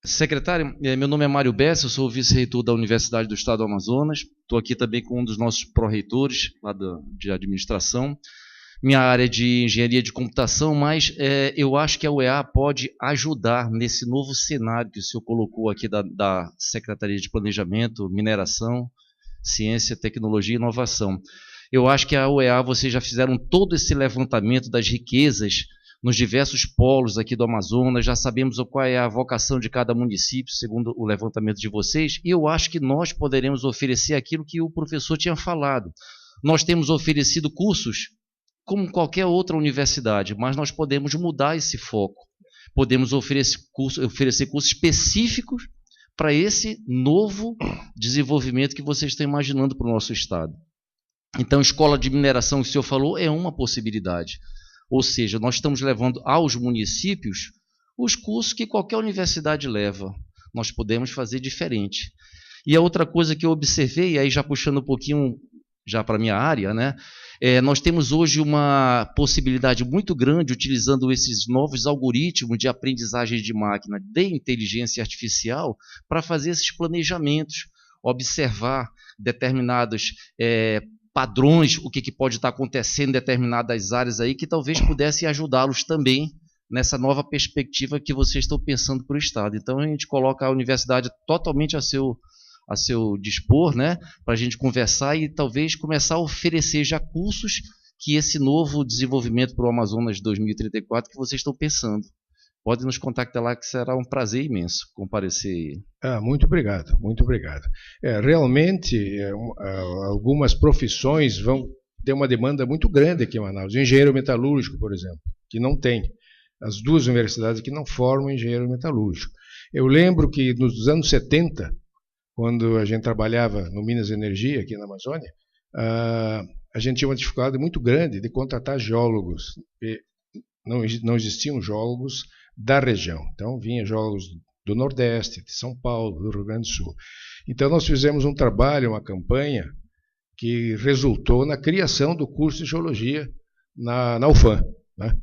Secretário, meu nome é Mário Bessa, eu sou vice-reitor da Universidade do Estado do Amazonas, estou aqui também com um dos nossos pró-reitores lá de administração. Minha área é de engenharia de computação, mas eu acho que a UEA pode ajudar nesse novo cenário que o senhor colocou aqui da Secretaria de Planejamento, Mineração, Ciência, Tecnologia e Inovação. Eu acho que a UEA, vocês já fizeram todo esse levantamento das riquezas nos diversos polos aqui do Amazonas, já sabemos qual é a vocação de cada município, segundo o levantamento de vocês, e eu acho que nós poderemos oferecer aquilo que o professor tinha falado. Nós temos oferecido cursos como qualquer outra universidade, mas nós podemos mudar esse foco. Podemos oferecer cursos específicos para esse novo desenvolvimento que vocês estão imaginando para o nosso estado. Então, escola de mineração, que o senhor falou, é uma possibilidade. Ou seja, nós estamos levando aos municípios os cursos que qualquer universidade leva. Nós podemos fazer diferente. E a outra coisa que eu observei, aí já puxando um pouquinho já para a minha área, né? Nós temos hoje uma possibilidade muito grande, utilizando esses novos algoritmos de aprendizagem de máquina, de inteligência artificial, para fazer esses planejamentos, observar determinados padrões, o que pode estar acontecendo em determinadas áreas aí, que talvez pudesse ajudá-los também nessa nova perspectiva que vocês estão pensando para o Estado. Então, a gente coloca a universidade totalmente a seu dispor, né, para a gente conversar e talvez começar a oferecer já cursos que esse novo desenvolvimento para o Amazonas 2034 que vocês estão pensando. Pode nos contactar lá, que será um prazer imenso comparecer. Muito obrigado, muito obrigado. Realmente, algumas profissões vão ter uma demanda muito grande aqui em Manaus. O engenheiro metalúrgico, por exemplo, que não tem. As duas universidades que não formam engenheiro metalúrgico. Eu lembro que nos anos 70, quando a gente trabalhava no Minas Energia, aqui na Amazônia, a gente tinha uma dificuldade muito grande de contratar geólogos. Não existiam geólogos da região. Então, vinha geólogos do Nordeste, de São Paulo, do Rio Grande do Sul. Então, nós fizemos um trabalho, uma campanha, que resultou na criação do curso de geologia na UFAM, né?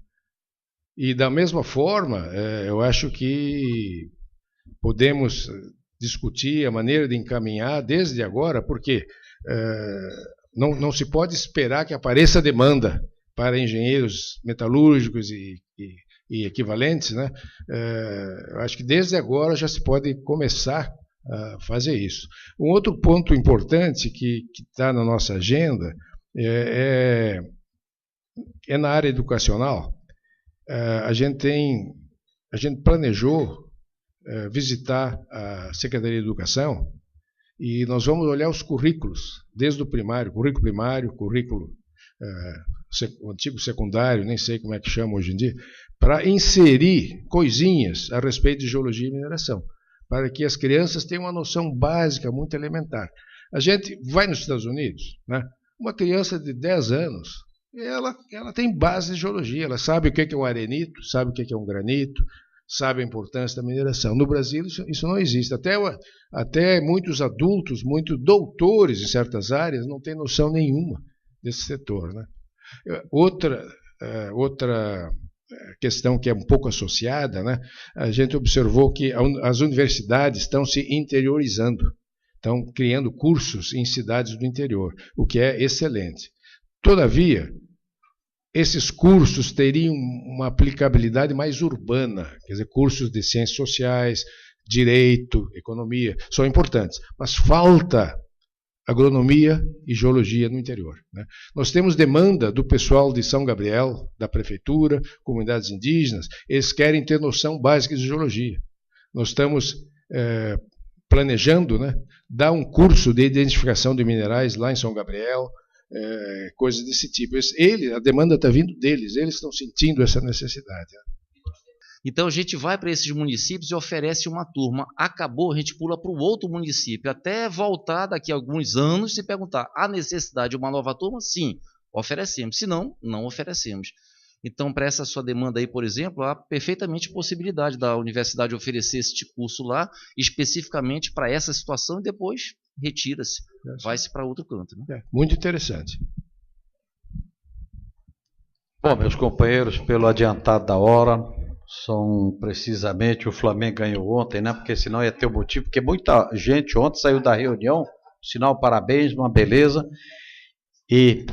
E, da mesma forma, eu acho que podemos discutir a maneira de encaminhar desde agora, porque não se pode esperar que apareça demanda para engenheiros metalúrgicos e equivalentes, né? Eu acho que desde agora já se pode começar a fazer isso. Um outro ponto importante que está na nossa agenda é na área educacional. A gente planejou visitar a Secretaria de Educação e nós vamos olhar os currículos, desde o primário, currículo o antigo secundário, nem sei como é que chama hoje em dia, para inserir coisinhas a respeito de geologia e mineração, para que as crianças tenham uma noção básica, muito elementar. A gente vai nos Estados Unidos, né? Uma criança de 10 anos, ela tem base de geologia, ela sabe o que é um arenito, sabe o que é um granito, sabe a importância da mineração. No Brasil isso não existe. Até muitos adultos, muitos doutores em certas áreas não têm noção nenhuma desse setor, né? Outra questão que é um pouco associada, né? A gente observou que as universidades estão se interiorizando, estão criando cursos em cidades do interior, o que é excelente. Todavia, esses cursos teriam uma aplicabilidade mais urbana, quer dizer, cursos de ciências sociais, direito, economia, são importantes, mas falta agronomia e geologia no interior, né? Nós temos demanda do pessoal de São Gabriel, da prefeitura, comunidades indígenas, eles querem ter noção básica de geologia. Nós estamos planejando, né, dar um curso de identificação de minerais lá em São Gabriel, coisas desse tipo. A demanda está vindo deles, eles estão sentindo essa necessidade, né? Então a gente vai para esses municípios e oferece uma turma. Acabou, a gente pula para o outro município, até voltar daqui a alguns anos e perguntar: há necessidade de uma nova turma? Sim, oferecemos. Se não, não oferecemos. Então, para essa sua demanda aí, por exemplo, há perfeitamente possibilidade da universidade oferecer esse curso lá, especificamente para essa situação, e depois retira-se, vai-se para outro canto, né? Muito interessante. Bom, meus companheiros, pelo adiantado da hora, são precisamente, o Flamengo ganhou ontem, né? Porque senão ia ter um motivo, porque muita gente ontem saiu da reunião, sinal parabéns, uma beleza, e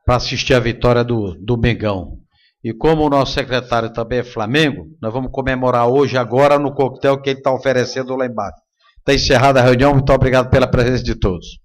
para assistir a vitória do Mengão. E como o nosso secretário também é Flamengo, nós vamos comemorar hoje, agora, no coquetel que ele está oferecendo lá embaixo. Está encerrada a reunião, muito obrigado pela presença de todos.